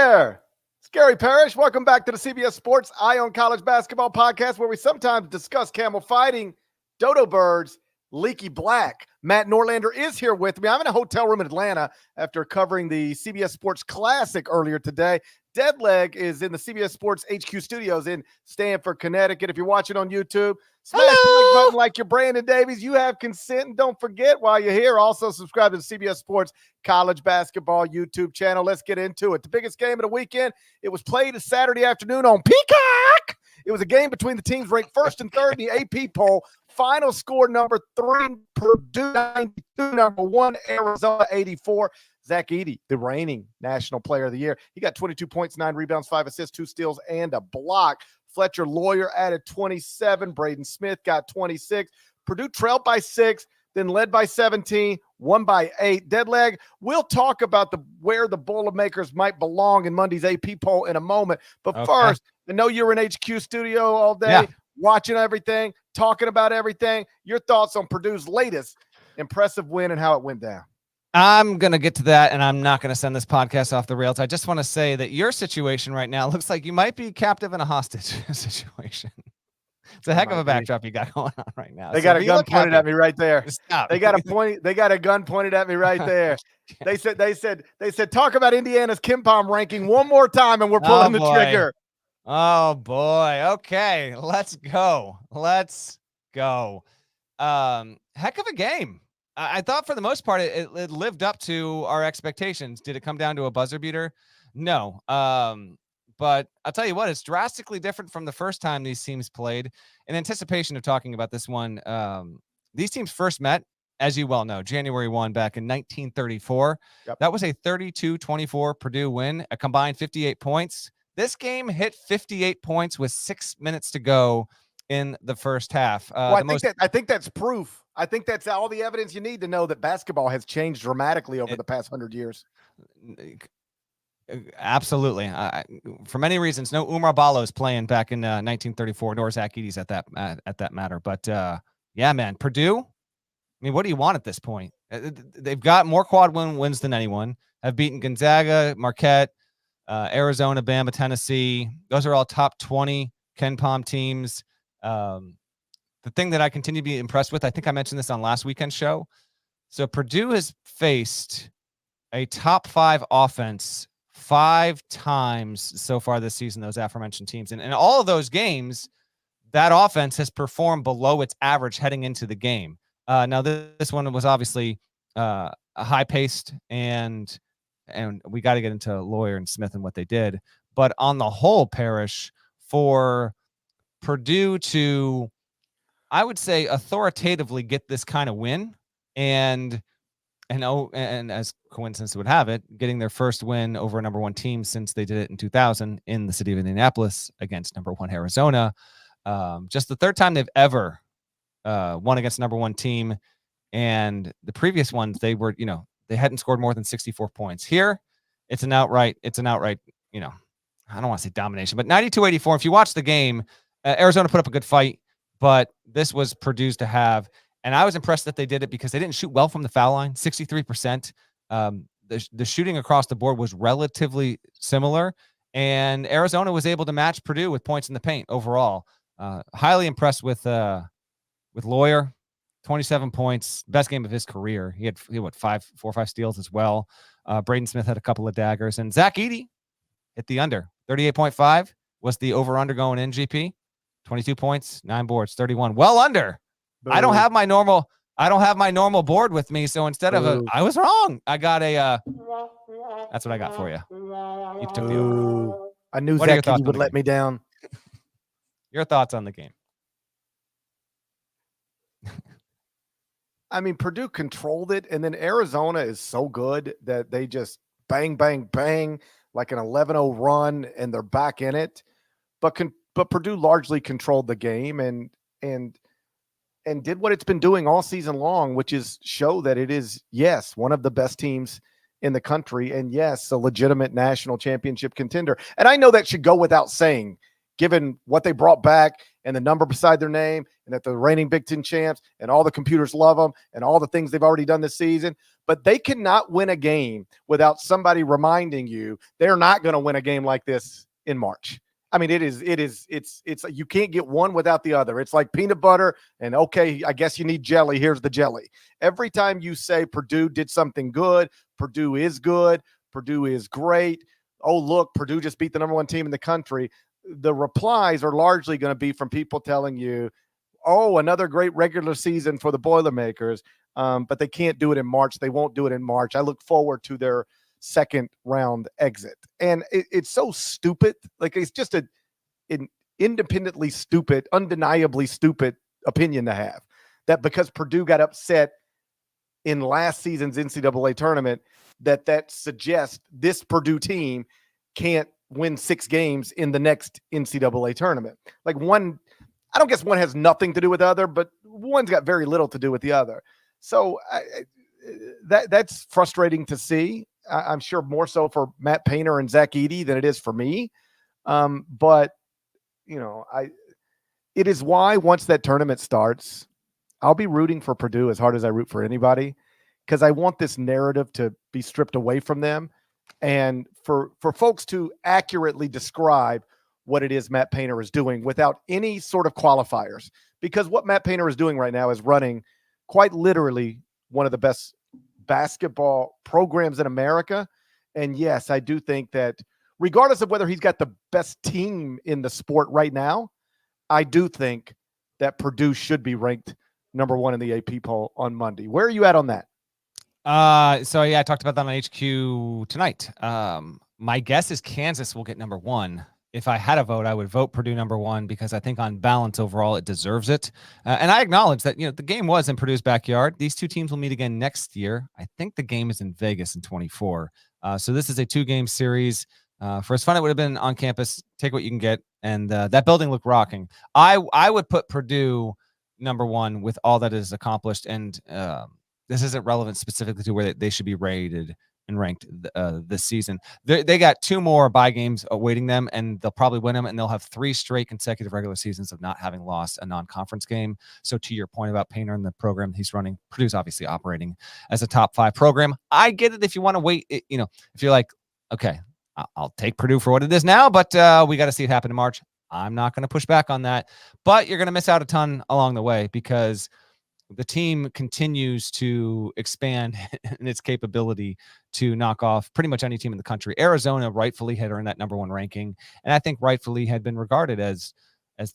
there. It's Gary Parrish. Welcome back to the CBS Sports Eye on College Basketball podcast, where we sometimes discuss camel fighting, dodo birds, leaky black. Matt Norlander is here with me. I'm in a hotel room in Atlanta after covering the CBS Sports Classic earlier today. Deadleg is in the CBS Sports HQ studios in Stamford, Connecticut. If you're watching on YouTube, smash the like button like you're Brandon Davies. You have consent. And don't forget, while you're here, also subscribe to the CBS Sports College Basketball YouTube channel. Let's get into it. The biggest game of the weekend. It was played a Saturday afternoon on Peacock. It was a game between the teams ranked first and third in the AP poll. Final score, number 3, Purdue 92, number 1, Arizona 84. Zach Edey, the reigning National Player of the Year. He got 22 points, 9 rebounds, 5 assists, 2 steals, and a block. Fletcher Lawyer added 27. Braden Smith got 26. Purdue trailed by 6, then led by 17, won by 8. Deadleg, we'll talk about where the Boilermakers might belong in Monday's AP poll in a moment. But first, I know you're in HQ studio all day, watching everything, talking about everything. Your thoughts on Purdue's latest impressive win and how it went down. I'm going to get to that, and I'm not going to send this podcast off the rails. I just want to say that your situation right now looks like you might be captive in a hostage situation. It's a heck of a backdrop you got going on right now. They got a gun pointed at me right there. Stop. They got a gun pointed at me right there. They said, talk about Indiana's KenPom ranking one more time, and we're pulling the trigger. Oh boy. Okay, let's go. Heck of a game. I thought for the most part it lived up to our expectations. Did it come down to a buzzer beater? No. But I'll tell you what, it's drastically different from the first time these teams played. In anticipation of talking about this one, these teams first met, as you well know, January 1 back in 1934. Yep. That was a 32-24 Purdue win, a combined 58 points. This game hit 58 points with 6 minutes to go in the first half. I think that's proof. I think that's all the evidence you need to know that basketball has changed dramatically over the past 100 years. Absolutely. For many reasons, no Umar Ballos playing back in 1934, nor Zach Edey's at that matter. But yeah, man, Purdue, I mean, what do you want at this point? They've got more quad wins than anyone. Have beaten Gonzaga, Marquette, Arizona, Bama, Tennessee. Those are all top 20 KenPom teams. The thing that I continue to be impressed with, I think I mentioned this on last weekend's show. So Purdue has faced a top 5 offense 5 times so far this season, those aforementioned teams. And in all of those games, that offense has performed below its average heading into the game. Now, this one was obviously a high-paced, and we got to get into Lawyer and Smith and what they did. But on the whole, Parrish, for Purdue to, I would say, authoritatively get this kind of win, and as coincidence would have it, getting their first win over a number 1 team since they did it in 2000 in the city of Indianapolis against number 1 Arizona. Just the third time they've ever won against number 1 team, and the previous ones they hadn't scored more than 64 points. Here, it's an outright, I don't want to say domination, but 92-84. If you watch the game, Arizona put up a good fight, but this was Purdue's to have. And I was impressed that they did it because they didn't shoot well from the foul line, 63%. The shooting across the board was relatively similar, and Arizona was able to match Purdue with points in the paint overall. Highly impressed with Lawyer, 27 points, best game of his career. He had 4 or 5 steals as well. Braden Smith had a couple of daggers, and Zach Edey hit the under. 38.5 was the over-under going in, GP. 22 points, 9 boards, 31. Well under. Boom. I don't have my normal board with me, so instead of I was wrong. I got a that's what I got for you. You took the over. I knew Zach would let me down. Your thoughts on the game? I mean, Purdue controlled it, and then Arizona is so good that they just bang, bang, bang, like an 11-0 run, and they're back in it. But Purdue largely controlled the game and did what it's been doing all season long, which is show that it is, yes, one of the best teams in the country, and yes, a legitimate national championship contender. And I know that should go without saying, given what they brought back and the number beside their name and that they're reigning Big Ten champs and all the computers love them and all the things they've already done this season. But they cannot win a game without somebody reminding you they're not going to win a game like this in March. I mean, it's you can't get one without the other. It's like peanut butter and okay, I guess you need jelly. Here's the jelly. Every time you say Purdue did something good, Purdue is good, Purdue is great. Oh, look, Purdue just beat the number 1 team in the country. The replies are largely going to be from people telling you, oh, another great regular season for the Boilermakers. But they can't do it in March. They won't do it in March. I look forward to their second round exit. And it's so stupid. Like, it's just an independently stupid, undeniably stupid opinion to have, that because Purdue got upset in last season's NCAA tournament, that suggests this Purdue team can't win 6 games in the next NCAA tournament. Like, one, I don't guess one has nothing to do with the other, but one's got very little to do with the other. So that's frustrating to see. I'm sure more so for Matt Painter and Zach Edey than it is for me. But you know, it is why once that tournament starts, I'll be rooting for Purdue as hard as I root for anybody, because I want this narrative to be stripped away from them and for folks to accurately describe what it is Matt Painter is doing without any sort of qualifiers. Because what Matt Painter is doing right now is running quite literally one of the best basketball programs in America. And yes, I do think that regardless of whether he's got the best team in the sport right now, I do think that Purdue should be ranked number 1 in the AP poll on Monday. Where are you at on that? So yeah, I talked about that on HQ tonight. My guess is Kansas will get number 1. If I had a vote, I would vote Purdue number 1 because I think on balance overall it deserves it. And I acknowledge that, the game was in Purdue's backyard. These 2 teams will meet again next year. I think the game is in Vegas in 24. So this is a 2-game series. For as fun it would have been on campus, take what you can get. And that building looked rocking. I would put Purdue number 1 with all that is accomplished. And this isn't relevant specifically to where they should be rated and ranked this season. They got 2 more bye games awaiting them, and they'll probably win them, and they'll have 3 straight consecutive regular seasons of not having lost a non-conference game. So to your point about Painter and the program he's running, Purdue's obviously operating as a top 5 program. I get it if you want to wait, if you're like, okay, I'll take Purdue for what it is now, but we got to see it happen in March. I'm not going to push back on that, but you're going to miss out a ton along the way because the team continues to expand in its capability to knock off pretty much any team in the country. Arizona rightfully had earned that number 1 ranking, and I think rightfully had been regarded as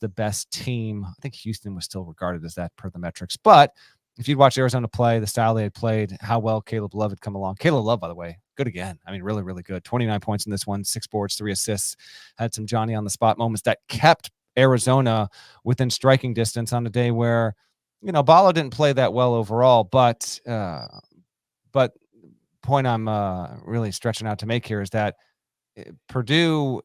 the best team. I think Houston was still regarded as that per the metrics. But if you'd watch Arizona play, the style they had played, how well Caleb Love had come along. Caleb Love, by the way, good again. I mean, really, really good. 29 points in this one, 6 boards, 3 assists. Had some Johnny on the spot moments that kept Arizona within striking distance on a day where, Ballo didn't play that well overall, but point I'm really stretching out to make here is that Purdue,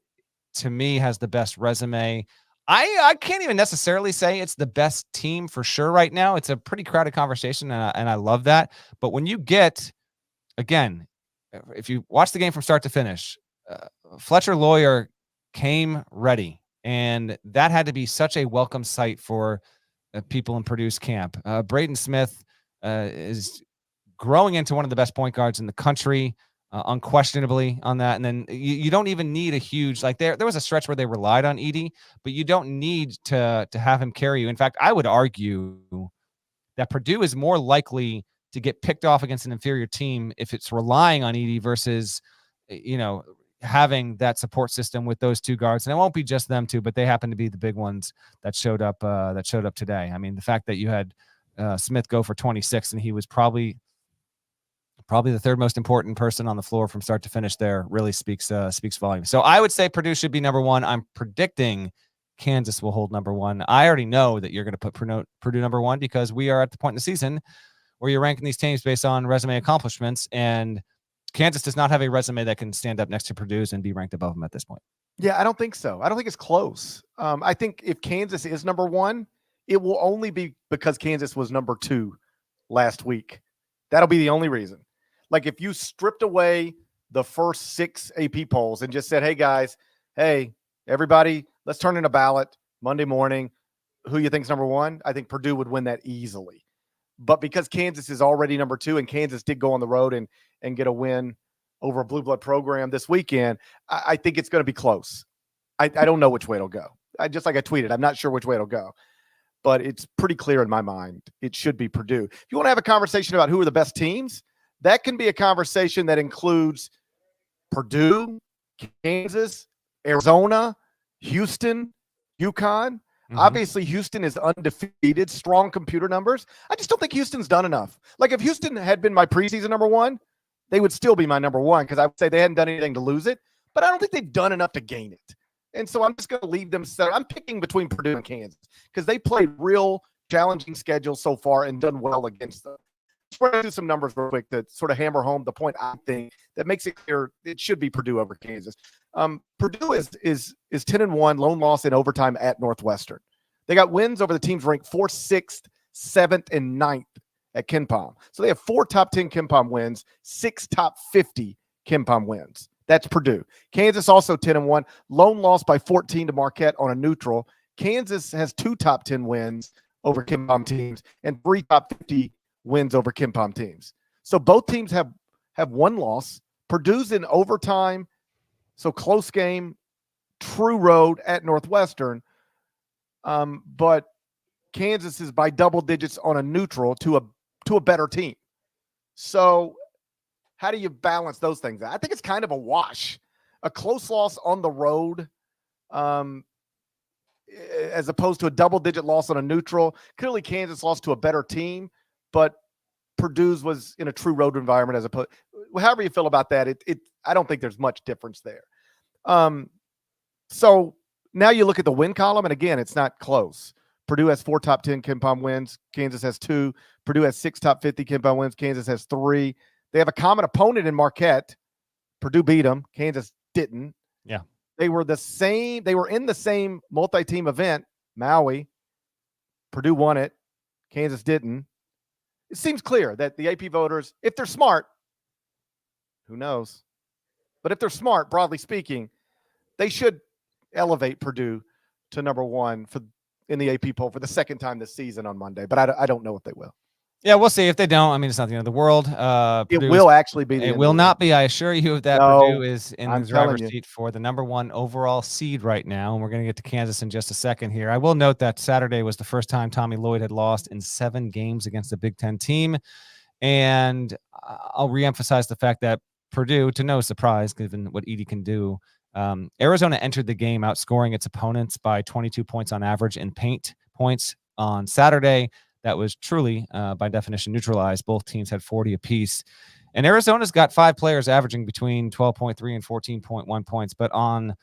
to me, has the best resume. I can't even necessarily say it's the best team for sure right now. It's a pretty crowded conversation, and I love that. But when you get, again, if you watch the game from start to finish, Fletcher Loyer came ready, and that had to be such a welcome sight for people in Purdue's camp. Braden Smith is growing into one of the best point guards in the country, unquestionably on that. And then you don't even need a huge, like there was a stretch where they relied on Edey, but you don't need to have him carry you. In fact, I would argue that Purdue is more likely to get picked off against an inferior team if it's relying on Edey versus, having that support system with those 2 guards. And it won't be just them 2, but they happen to be the big ones that showed up today. I mean, the fact that you had Smith go for 26 and he was probably the 3rd most important person on the floor from start to finish there really speaks volume. So I would say Purdue should be number 1. I'm predicting Kansas will hold number 1. I already know that you're going to put Purdue number 1 because we are at the point in the season where you're ranking these teams based on resume accomplishments, and Kansas does not have a resume that can stand up next to Purdue's and be ranked above them at this point. Yeah, I don't think so. I don't think it's close. I think if Kansas is number 1, it will only be because Kansas was number 2 last week. That'll be the only reason. Like, if you stripped away the first 6 AP polls and just said, hey, guys, hey, everybody, let's turn in a ballot Monday morning. who you think's number one, I think Purdue would win that easily. But because Kansas is already number two, and Kansas did go on the road and get a win over a blue blood program this weekend, I think it's going to be close. I don't know which way it'll go. Just like I tweeted, I'm not sure which way it'll go. But it's pretty clear in my mind it should be Purdue. If you want to have a conversation about who are the best teams, that can be a conversation that includes Purdue, Kansas, Arizona, Houston, UConn. Obviously, Houston is undefeated, strong computer numbers. I just don't think Houston's done enough. Like, if Houston had been my preseason number one, they would still be my number one because I would say they hadn't done anything to lose it. But I don't think they've done enough to gain it. And so I'm just going to leave them set. I'm picking between Purdue and Kansas because they played real challenging schedules so far and done well against them. Let's run through some numbers real quick that sort of hammer home the point I think that makes it clear it should be Purdue over Kansas. Purdue is 10-1, lone loss in overtime at Northwestern. They got wins over the teams ranked 4th, 6th, 7th, and 9th at KenPom. So they have 4 top 10 KenPom wins, 6 top 50 KenPom wins. That's Purdue. Kansas also 10-1, lone loss by 14 to Marquette on a neutral. Kansas has 2 top 10 wins over KenPom teams and 3 top 50 wins over KenPom teams. So both teams have one loss. Purdue's in overtime, so close game, true road at Northwestern. But Kansas is by double digits on a neutral to a better team. So how do you balance those things? I think it's kind of a wash. A close loss on the road, as opposed to a double-digit loss on a neutral. Clearly, Kansas lost to a better team, but Purdue's was in a true road environment as opposed. However you feel about that, I don't think there's much difference there. So now you look at the win column, and again, it's not close. Purdue has 4 top 10 KenPom wins. Kansas has 2. Purdue has 6 top 50 KenPom wins. Kansas has 3. They have a common opponent in Marquette. Purdue beat them. Kansas didn't. Yeah. They were the same. They were in the same multi-team event, Maui. Purdue won it. Kansas didn't. It seems clear that the AP voters, if they're smart, who knows? But if they're smart, broadly speaking, they should elevate Purdue to number one in the AP poll for the second time this season on Monday. But I don't know if they will. Yeah, we'll see. If they don't, I mean, it's not the end of the world. It will actually be. It will not be. I assure you that No, Purdue is in the driver's seat for the number 1 overall seed right now. And we're going to get to Kansas in just a second here. I will note that Saturday was the first time Tommy Lloyd had lost in 7 games against a Big Ten team. And I'll reemphasize the fact that Purdue, to no surprise, given what Edey can do, Arizona entered the game outscoring its opponents by 22 points on average in paint points on Saturday. That was truly, by definition, neutralized. Both teams had 40 apiece. And Arizona's got 5 players averaging between 12.3 and 14.1 points. But on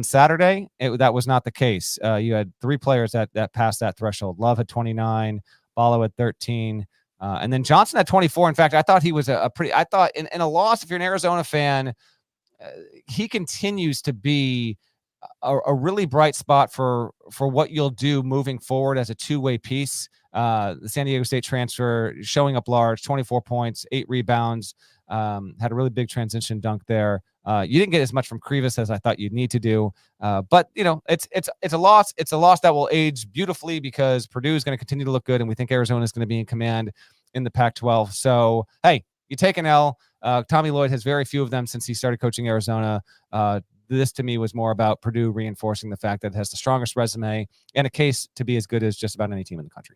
Saturday, that was not the case. You had 3 players that passed that threshold. Love had 29, Ballo had 13, and then Johnson had 24. In fact, I thought he was I thought in a loss, if you're an Arizona fan, he continues to be a really bright spot for what you'll do moving forward as a two-way piece. The San Diego State transfer showing up large, 24 points, 8 rebounds, had a really big transition dunk there. You didn't get as much from Krivas as I thought you'd need to do. But you know, it's a loss. It's a loss that will age beautifully because Purdue is going to continue to look good, and we think Arizona is going to be in command in the Pac-12. So, hey, you take an L. Tommy Lloyd has very few of them since he started coaching Arizona. This to me was more about Purdue reinforcing the fact that it has the strongest resume and a case to be as good as just about any team in the country.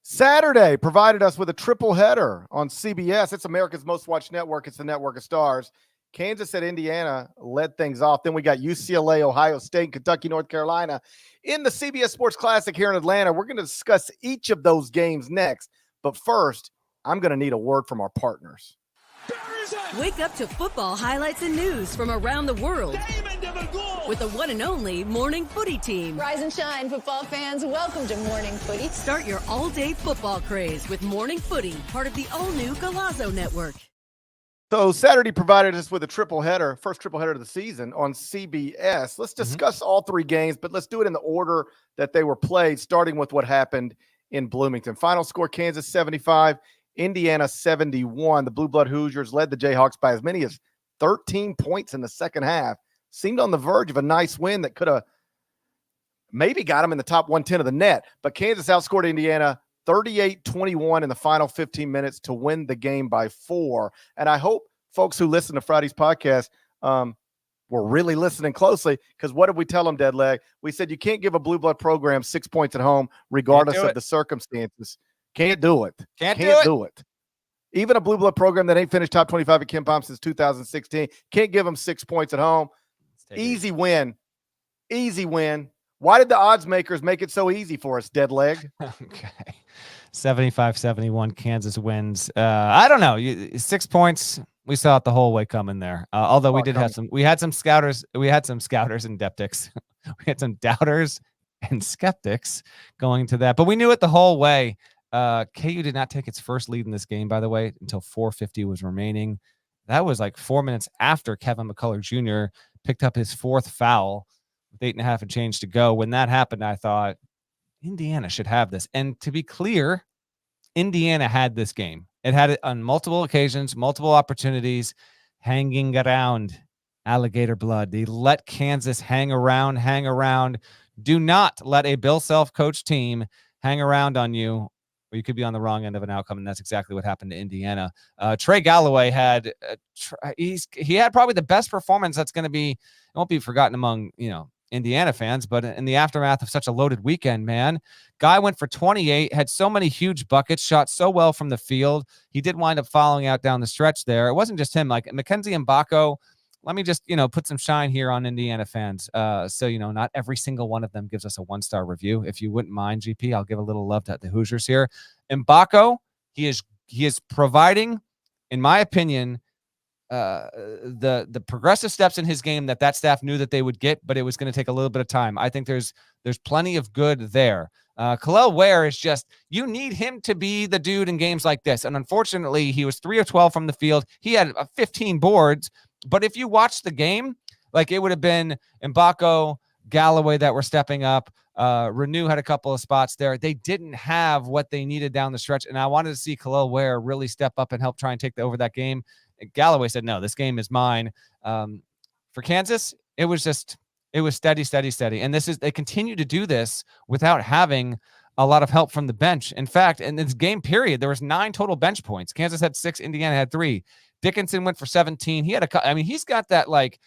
Saturday provided us with a triple header on CBS. It's America's most watched network. It's the network of stars. Kansas at Indiana led things off. Then we got UCLA, Ohio State, Kentucky, North Carolina in the CBS Sports Classic here in Atlanta. We're going to discuss each of those games next. But first, I'm going to need a word from our partners. Wake up to football highlights and news from around the world with the one and only Morning Footy team. Rise and shine, football fans. Welcome to Morning Footy. Start your all-day football craze with Morning Footy, part of the all-new Golazo Network. So Saturday provided us with a triple header, first triple header of the season on CBS. Let's discuss all 3 games, but let's do it in the order that they were played, starting with what happened in Bloomington. Final score, Kansas 75, Indiana 71. The Blue Blood Hoosiers led the Jayhawks by as many as 13 points in the second half. Seemed on the verge of a nice win that could have maybe got them in the top 110 of the net. But Kansas outscored Indiana 38-21 in the final 15 minutes to win the game by 4. And I hope folks who listen to Friday's podcast were really listening closely, because what did we tell them, Deadleg? We said you can't give a blue blood program 6 points at home regardless of the circumstances. Can't do it. Can't do it. Even a blue blood program that ain't finished top 25 at KenPom since 2016 can't give them 6 points at home. Easy win. Easy win. Why did the odds makers make it so easy for us, Deadleg? Okay. 75-71 Kansas wins. I don't know. 6 points. We saw it the whole way coming there. Although we had some scouters and deptics. We had some doubters and skeptics going to that, but we knew it the whole way. KU did not take its first lead in this game, by the way, until 4:50 was remaining. That was like 4 minutes after Kevin McCullough Jr. picked up his 4th foul with 8.5 and change to go. When that happened, I thought Indiana should have this. And to be clear, Indiana had this game. It had it on multiple occasions, multiple opportunities, hanging around alligator blood. They let Kansas hang around. Do not let a Bill Self coach team hang around on you, or you could be on the wrong end of an outcome, and that's exactly what happened to Indiana. Trey Galloway had he had probably the best performance that's going to be, it won't be forgotten among Indiana fans, but in the aftermath of such a loaded weekend, man, guy went for 28, had so many huge buckets, shot so well from the field. He did wind up following out down the stretch there. It wasn't just him, like Mackenzie Mbako. Let me just, put some shine here on Indiana fans. So, not every single one of them gives us a 1-star review. If you wouldn't mind, GP, I'll give a little love to the Hoosiers here. Mbako, he is providing, in my opinion, the progressive steps in his game that staff knew that they would get, but it was going to take a little bit of time. I think there's plenty of good there. Khalil Ware is just, you need him to be the dude in games like this. And unfortunately, he was 3 of 12 from the field. He had 15 boards, but if you watch the game, like, it would have been Mbako, Galloway that were stepping up. Renew had a couple of spots there. They didn't have what they needed down the stretch. And I wanted to see Khalil Ware really step up and help try and take over that game. Galloway said, no, this game is mine. For Kansas, it was steady. And they continue to do this without having a lot of help from the bench. In fact, in this game period, there was 9 total bench points. Kansas had 6, Indiana had 3. Dickinson went for 17. He's got that like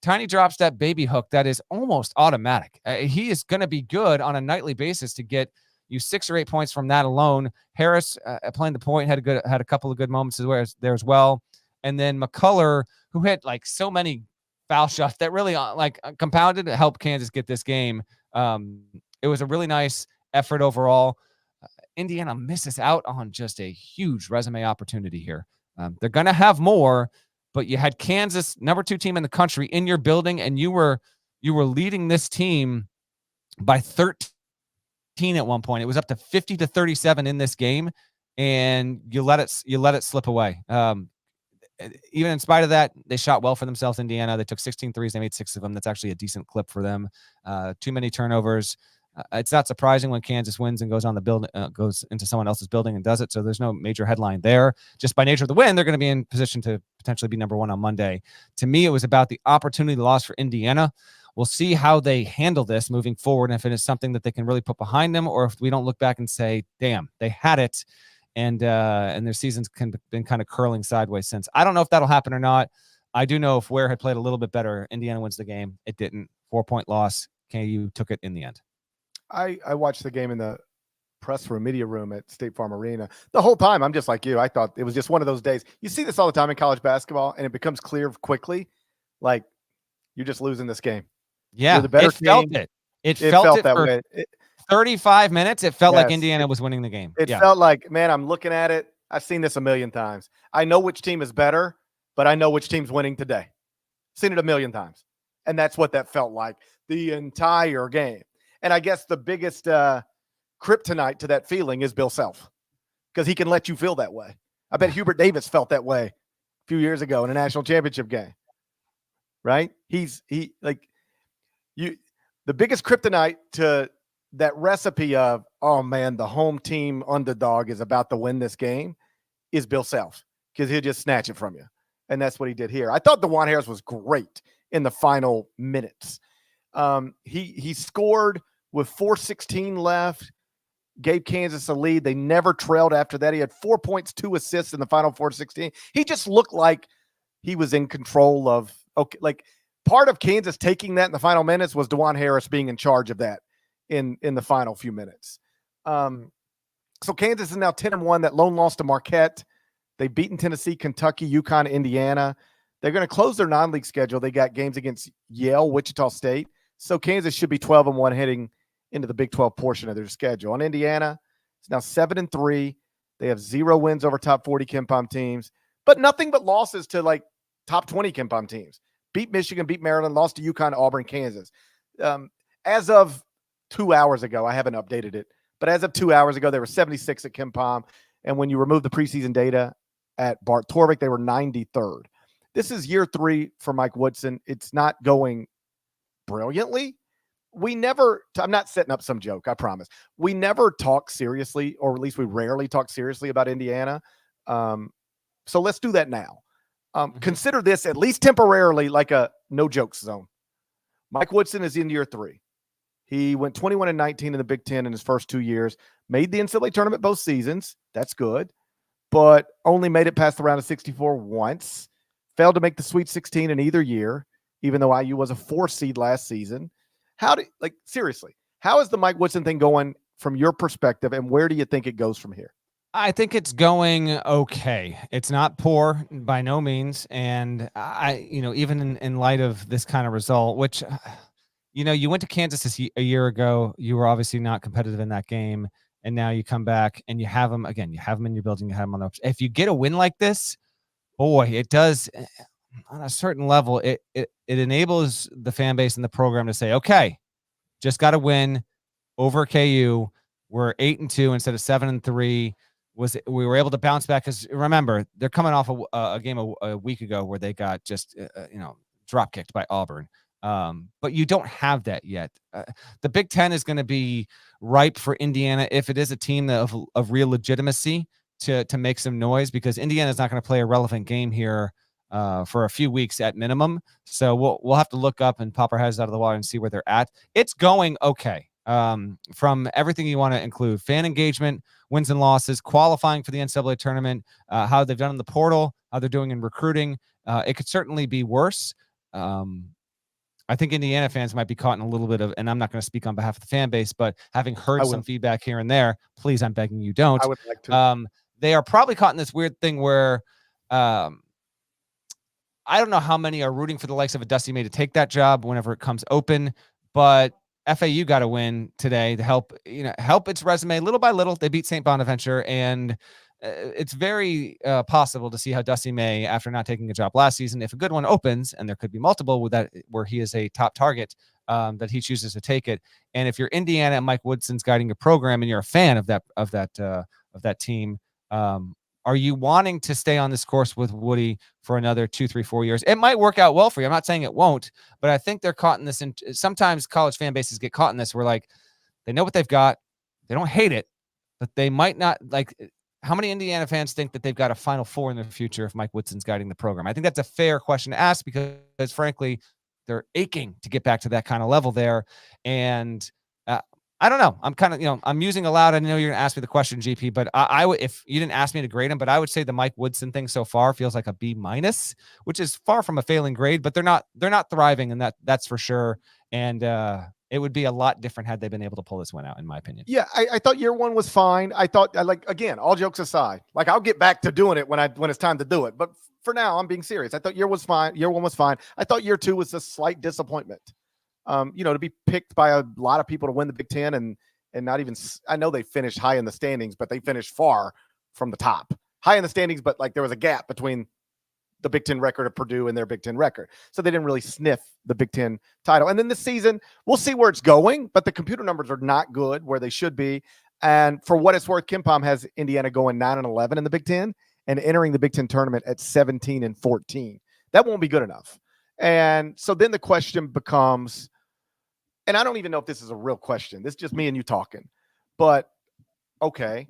tiny drop step baby hook that is almost automatic. He is going to be good on a nightly basis to get you 6 or 8 points from that alone. Harris playing the point had a couple of good moments there as well. And then McCullough, who hit like so many foul shots that really compounded to help Kansas get this game. It was a really nice effort overall. Indiana misses out on just a huge resume opportunity here. They're going to have more, but you had Kansas, number 2 team in the country, in your building, and you were leading this team by 13 at one point. It was up to 50-37 in this game, and you let it slip away. Even in spite of that, they shot well for themselves. Indiana, they took 16 threes. They made 6 of them. That's actually a decent clip for them. Too many turnovers. It's not surprising when Kansas wins and goes on the build, goes into someone else's building and does it. So there's no major headline there. Just by nature of the win, they're going to be in position to potentially be number 1 on Monday. To me, it was about the opportunity loss for Indiana. We'll see how they handle this moving forward, and if it is something that they can really put behind them, or if we don't look back and say, damn, they had it, and their season's been kind of curling sideways since. I don't know if that'll happen or not. I do know if Ware had played a little bit better, Indiana wins the game. It didn't. 4-point loss. KU took it in the end. I watched the game in the press room, media room at State Farm Arena. The whole time, I'm just like you. I thought it was just one of those days. You see this all the time in college basketball, and it becomes clear quickly, like, you're just losing this game. Yeah, you're the better team. Felt it. It felt that way. 35 minutes, it felt like Indiana was winning the game. It felt like, man, I'm looking at it. I've seen this a million times. I know which team is better, but I know which team's winning today. Seen it a million times. And that's what that felt like the entire game. And I guess the biggest kryptonite to that feeling is Bill Self, because he can let you feel that way. I bet Hubert Davis felt that way a few years ago in a national championship game, right? The biggest kryptonite to that recipe of, oh man, the home team underdog is about to win this game is Bill Self, because he'll just snatch it from you. And that's what he did here. I thought DeJuan Harris was great in the final minutes. He scored with 4:16 left, gave Kansas a lead. They never trailed after that. He had 4 points, 2 assists in the final 4:16. He just looked like he was in control of, okay, like part of Kansas taking that in the final minutes was DeJuan Harris being in charge of that in the final few minutes. So Kansas is now 10-1. That lone loss to Marquette. They've beaten Tennessee, Kentucky, UConn, Indiana. They're going to close their non-league schedule. They got games against Yale, Wichita State. So Kansas should be 12-1 heading into the Big 12 portion of their schedule. On Indiana, it's now 7-3. They have 0 wins over top 40 KenPom teams, but nothing but losses to like top 20 KenPom teams. Beat Michigan, beat Maryland, lost to UConn, Auburn, Kansas. As of 2 hours ago, I haven't updated it, but as of 2 hours ago, they were 76 at KenPom. And when you remove the preseason data at Bart Torvik, they were 93rd. This is year 3 for Mike Woodson. It's not going brilliantly. I'm not setting up some joke, I promise. We never talk seriously, or at least we rarely talk seriously about Indiana. So let's do that now. Consider this, at least temporarily, like a no jokes zone. Mike Woodson is in year 3. He went 21-19 in the Big Ten in his first 2 years, made the NCAA tournament both seasons. That's good, but only made it past the round of 64 once. Failed to make the Sweet 16 in either year, even though IU was a 4 seed last season. Seriously, how is the Mike Woodson thing going from your perspective, and where do you think it goes from here? I think it's going okay. It's not poor by no means. And even in light of this kind of result, which, you went to Kansas a year ago, you were obviously not competitive in that game. And now you come back and you have them again. You have them in your building. You have them on the. If you get a win like this, boy, it does on a certain level. It enables the fan base and the program to say, okay, just got to win over KU. We're 8-2 instead of 7-3. We were able to bounce back because remember they're coming off a game a week ago where they got just drop kicked by Auburn. But you don't have that yet. The Big Ten is going to be ripe for Indiana if it is a team of real legitimacy to make some noise, because Indiana is not going to play a relevant game here for a few weeks at minimum. So we'll have to look up and pop our heads out of the water and see where they're at. It's going okay. From everything you want to include: fan engagement, wins and losses, qualifying for the NCAA tournament, how they've done in the portal, how they're doing in recruiting. It could certainly be worse. I think Indiana fans might be caught in a little bit of, and I'm not going to speak on behalf of the fan base, but having heard some feedback here and there, please, I'm begging you don't. I would like to. They are probably caught in this weird thing where I don't know how many are rooting for the likes of a Dusty May to take that job whenever it comes open, but FAU got to win today to help its resume little by little. They beat St. Bonaventure, and it's very possible to see how Dusty May, after not taking a job last season, if a good one opens, and there could be multiple with that where he is a top target, that he chooses to take it. And if you're Indiana and Mike Woodson's guiding a program, and you're a fan of that team, are you wanting to stay on this course with Woody for another 2, 3, 4 years? It might work out well for you. I'm not saying it won't, but I think they're caught in this. Sometimes college fan bases get caught in this where, like, they know what they've got. They don't hate it, but they might not like. How many Indiana fans think that they've got a Final Four in the future if Mike Woodson's guiding the program? I think that's a fair question to ask, because frankly, they're aching to get back to that kind of level there. And I don't know. I'm kind of, I'm musing aloud. I know you're going to ask me the question, GP, but I would, if you didn't ask me to grade him, but I would say the Mike Woodson thing so far feels like a B-, which is far from a failing grade, but they're not thriving, and that's for sure. And it would be a lot different had they been able to pull this one out, in my opinion. Yeah, I thought year 1 was fine. I thought, again, all jokes aside, I'll get back to doing it when it's time to do it. But for now, I'm being serious. I thought year 1 was fine. I thought year 2 was a slight disappointment. To be picked by a lot of people to win the Big Ten and not even, I know they finished high in the standings, but they finished far from the top. High in the standings, but there was a gap between the Big Ten record of Purdue and their Big Ten record. So they didn't really sniff the Big Ten title. And then this season, we'll see where it's going, but the computer numbers are not good where they should be. And for what it's worth, KenPom has Indiana going 9-11 in the Big Ten and entering the Big Ten tournament at 17-14. That won't be good enough. And so then the question becomes, and I don't even know if this is a real question. This is just me and you talking. But, okay,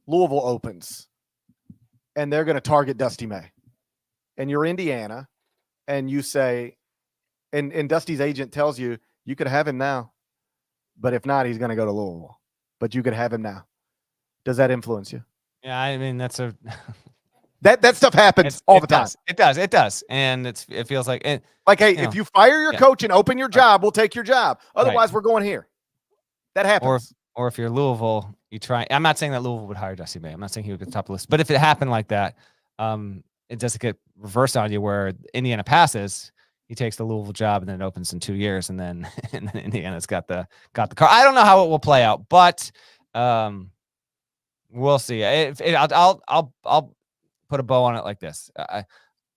Louisville opens, and they're going to target Dusty May. And you're Indiana, and you say, and Dusty's agent tells you, you could have him now. but if not, he's going to go to Louisville. But you could have him now. Does that influence you? Yeah, I mean that's a that stuff happens all the time. It does, and it feels like it. Like, hey, if you fire your coach and open your job, we'll take your job. Otherwise, we're going here. That happens. Or if you're Louisville, you try. I'm not saying that Louisville would hire Dusty May. I'm not saying he would get the top of the list. But if it happened like that, it doesn't get reversed on you where Indiana passes. He takes the Louisville job and then it opens in 2 years, and then Indiana's got the car. I don't know how it will play out, but we'll see. I'll put a bow on it like this. I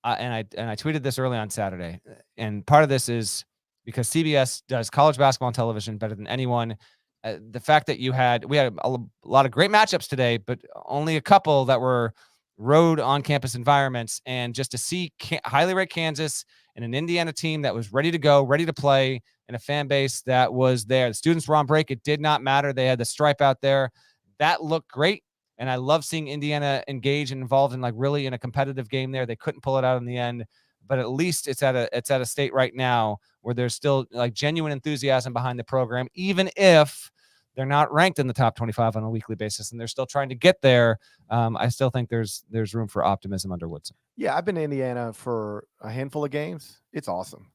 tweeted this early on Saturday, and part of this is because CBS does college basketball on television better than anyone. The fact that we had a lot of great matchups today, but only a couple that were road on-campus environments, and just to see highly ranked Kansas and an Indiana team that was ready to go, ready to play, and a fan base that was there. The students were on break. It did not matter. They had the stripe out there. That looked great. And I love seeing Indiana engage and involved in really in a competitive game there. They couldn't pull it out in the end, but at least it's at a state right now where there's still genuine enthusiasm behind the program, even if they're not ranked in the top 25 on a weekly basis, and they're still trying to get there. I still think there's room for optimism under Woodson. Yeah, I've been to Indiana for a handful of games. It's awesome.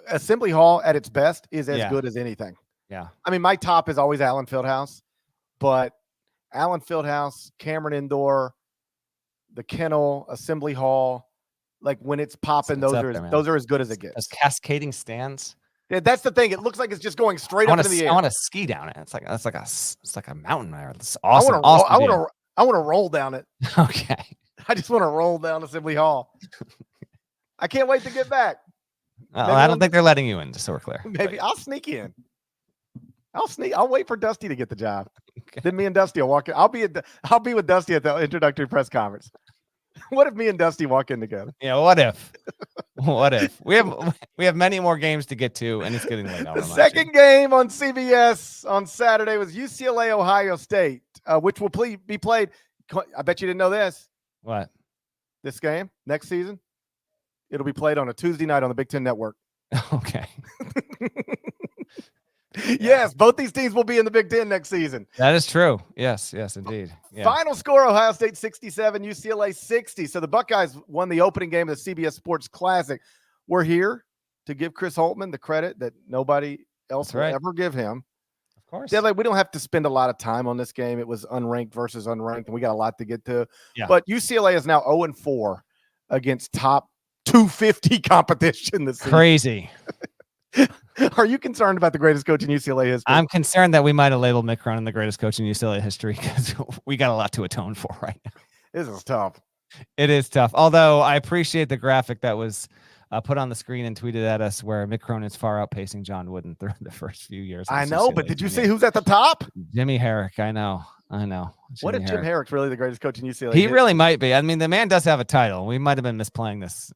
Assembly Hall at its best is as good as anything. Yeah. I mean, my top is always Allen Fieldhouse, but Allen Fieldhouse, Cameron Indoor, the Kennel, Assembly Hall, when it's popping, those are as good as it gets. Those cascading stands. Yeah, that's the thing. It looks like it's just going straight up into the air. I want to ski down it. It's like a mountain there. It's awesome. I want to roll down it. Okay. I just want to roll down Assembly Hall. I can't wait to get back. I don't think they're letting you in, just so we're clear. Maybe I'll sneak in. I'll wait for Dusty to get the job. Okay. Then me and Dusty will walk in. I'll be with Dusty at the introductory press conference. What if me and Dusty walk in together? Yeah, what if? What if? We have many more games to get to, and it's getting late. The second game on CBS on Saturday was UCLA Ohio State, which will be played. I bet you didn't know this. What? This game next season, it'll be played on a Tuesday night on the Big Ten Network. Okay. Yes, both these teams will be in the Big Ten next season. That is true. Yes, indeed. Yeah. Final score, Ohio State 67, UCLA 60. So the Buckeyes won the opening game of the CBS Sports Classic. We're here to give Chris Holtmann the credit that nobody else will ever give him. Of course. Yeah, we don't have to spend a lot of time on this game. It was unranked versus unranked, and we got a lot to get to. Yeah. But UCLA is now 0-4 against top 250 competition this season. Crazy. Are you concerned about the greatest coach in UCLA history? I'm concerned that we might have labeled Mich the greatest coach in UCLA history because we got a lot to atone for right now. This is tough. It is tough. Although I appreciate the graphic that was put on the screen and tweeted at us where Mich is far outpacing John Wooden through the first few years. I know, but did you see who's at the top? Jimmy Herrick. I know. What if Jim Herrick's really the greatest coach in UCLA? He really might be. I mean, the man does have a title. We might have been misplaying this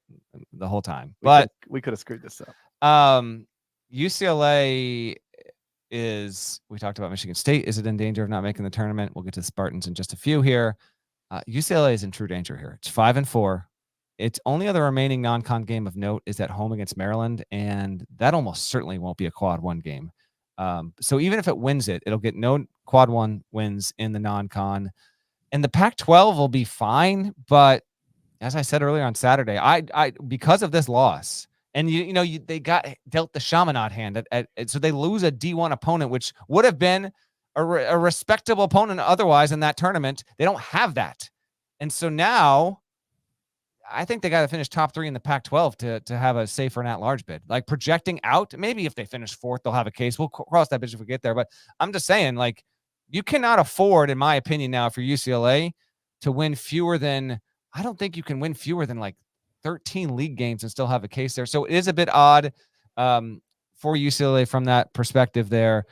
the whole time, but we could have screwed this up. UCLA is, we talked about Michigan State. Is it in danger of not making the tournament? We'll get to the Spartans in just a few here. UCLA is in true danger here. It's 5-4. Its only other remaining non-con game of note is at home against Maryland, and that almost certainly won't be a quad one game. So even if it wins it, it'll get no quad one wins in the non-con. And the Pac-12 will be fine, but as I said earlier on Saturday, I because of this loss, and they got dealt the Chaminade hand so they lose a D1 opponent, which would have been a respectable opponent otherwise in that tournament. They don't have that. And so now I think they got to finish top 3 in the Pac-12 to have a safer at-large bid. Projecting out, maybe if they finish 4th, they'll have a case. We'll cross that bridge if we get there. But I'm just saying, you cannot afford, in my opinion now, for UCLA to win fewer than, I don't think you can win fewer than 13 league games and still have a case there. So it is a bit odd for UCLA from that perspective there.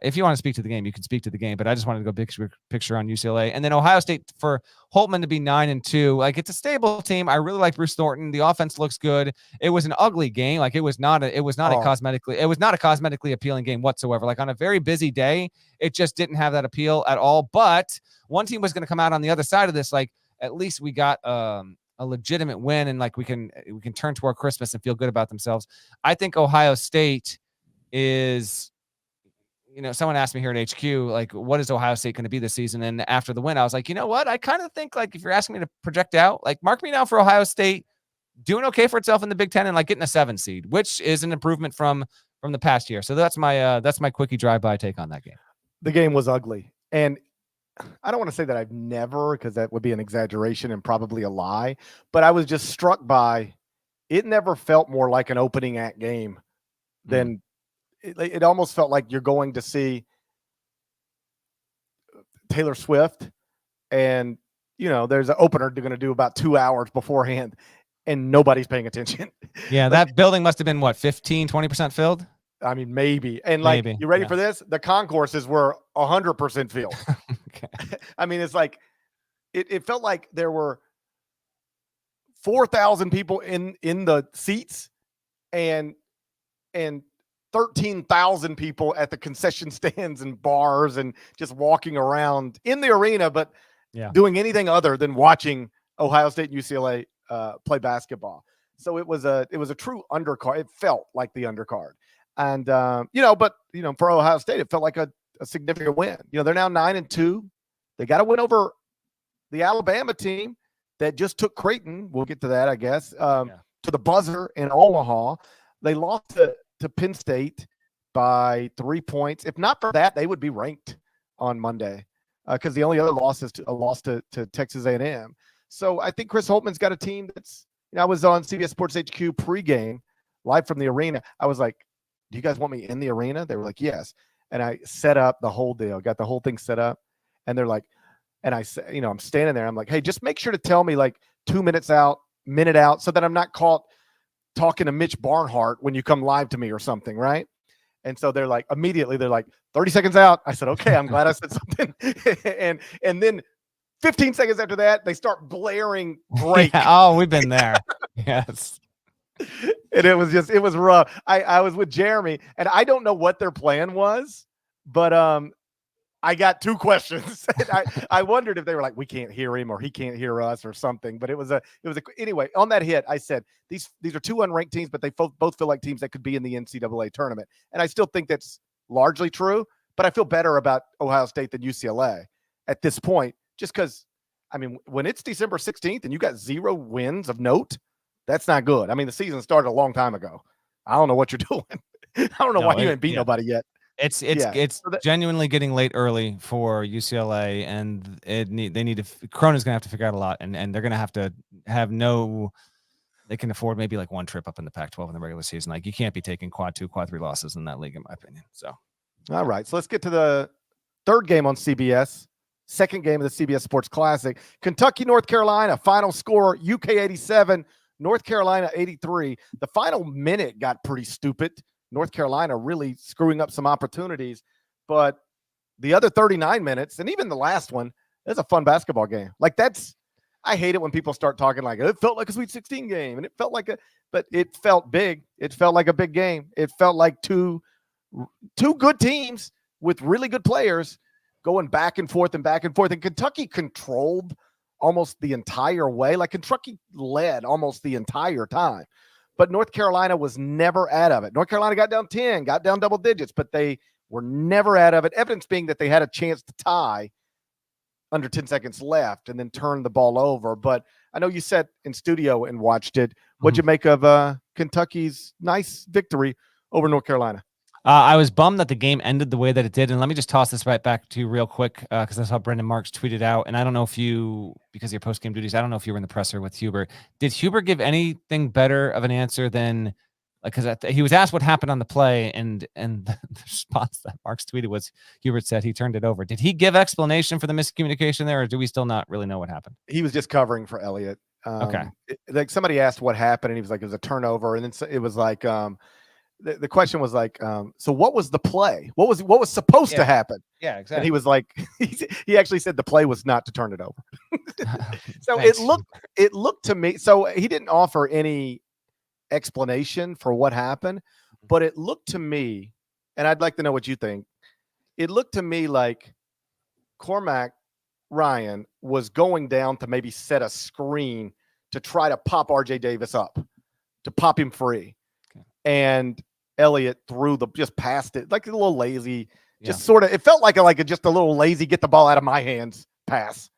If you want to speak to the game, you can speak to the game, but I just wanted to go picture on UCLA. And then Ohio State, for Holtmann to be 9-2, it's a stable team. I really like Bruce Thornton. The offense looks good. It was an ugly game. It was not a cosmetically appealing game whatsoever. On a very busy day, it just didn't have that appeal at all. But one team was going to come out on the other side of this. At least we got a legitimate win, and we can turn toward Christmas and feel good about themselves. I think Ohio State is someone asked me here at HQ, like, what is Ohio State going to be this season? And after the win, I was like, you know what? I kind of think, like, if you're asking me to project out, like, mark me down for Ohio State doing okay for itself in the Big Ten and like getting a 7 seed, which is an improvement from the past year. So that's my quickie drive-by take on that game. The game was ugly. And I don't want to say that I've never, because that would be an exaggeration and probably a lie, but I was just struck by it never felt more like an opening act game than it almost felt like you're going to see Taylor Swift and, there's an opener they're going to do about 2 hours beforehand and nobody's paying attention. Yeah, that building must have been, 15-20% filled? I mean, maybe. And like, Maybe, you ready yeah. for this? The concourses were 100% filled. Okay. I mean, it's like, it felt like there were 4,000 people in the seats and 13,000 people at the concession stands and bars and just walking around in the arena, but doing anything other than watching Ohio State and UCLA play basketball. So it was a true undercard. It felt like the undercard. And, but for Ohio State, it felt like a significant win. They're now 9-2. They got to win over the Alabama team that just took Creighton. We'll get to that, I guess, to the buzzer in Omaha. They lost to Penn State by 3 points. If not for that, they would be ranked on Monday because the only other loss is a loss to Texas A&M. So I think Chris Holtman's got a team that's, I was on CBS Sports HQ pregame live from the arena. I was like, do you guys want me in the arena? They were like, yes. And I set up the whole deal, got the whole thing set up. And they're like, and I said, I'm standing there. I'm like, hey, just make sure to tell me like 2 minutes out, minute out, so that I'm not caught talking to Mich Barnhart when you come live to me or something, right? And so they're like, immediately, they're like, 30 seconds out. I said, okay, I'm glad I said something. and then 15 seconds after that, they start blaring break. Yeah, oh, we've been there. Yes. And it was rough. I was with Jeremy, and I don't know what their plan was, but I got 2 questions. I wondered if they were like, we can't hear him or he can't hear us or something. But anyway, on that hit, I said, these are 2 unranked teams, but they both feel like teams that could be in the NCAA tournament. And I still think that's largely true, but I feel better about Ohio State than UCLA at this point, just because, I mean, when it's December 16th and you got 0 wins of note, that's not good. I mean, the season started a long time ago. I don't know what you're doing. I don't know why you ain't beat nobody yet. It's genuinely getting late early for UCLA, and Cronin's gonna have to figure out a lot, and they're gonna have to have they can afford maybe like 1 trip up in the Pac-12 in the regular season. Like, you can't be taking quad 2, quad 3 losses in that league, in my opinion. So, all right, so let's get to the third game on CBS, second game of the CBS Sports Classic. Kentucky, North Carolina, final score UK 87, North Carolina 83. The final minute got pretty stupid. North Carolina really screwing up some opportunities, but the other 39 minutes and even the last one, is a fun basketball game. Like, I hate it when people start talking like it felt like a Sweet 16 game and it felt big. It felt like a big game. It felt like two good teams with really good players going back and forth. And Kentucky controlled almost the entire way. Like, Kentucky led almost the entire time. But North Carolina was never out of it. North Carolina got down 10, got down double digits, but they were never out of it. Evidence being that they had a chance to tie under 10 seconds left and then turn the ball over. But I know you sat in studio and watched it. What'd you make of Kentucky's nice victory over North Carolina? I was bummed that the game ended the way that it did. And let me just toss this right back to you real quick, because I saw Brendan Marks tweeted out. And I don't know if because of your post-game duties, I don't know if you were in the presser with Huber. Did Huber give anything better of an answer than, because he was asked what happened on the play, and the response that Marks tweeted was, Hubert said he turned it over. Did he give explanation for the miscommunication there, or do we still not really know what happened? He was just covering for Elliott. Okay. Like, somebody asked what happened, and he was like, it was a turnover. And then it was like, the question was like, so what was the play? What was supposed to happen? Yeah, exactly. And he was like, he actually said the play was not to turn it over. So it looked to me. So he didn't offer any explanation for what happened, but it looked to me, and I'd like to know what you think. It looked to me like Cormac Ryan was going down to maybe set a screen to try to pop RJ Davis up, to pop him free. Okay. And Elliott just passed it like a little lazy, Just sort of, it felt like just a little lazy, get the ball out of my hands pass,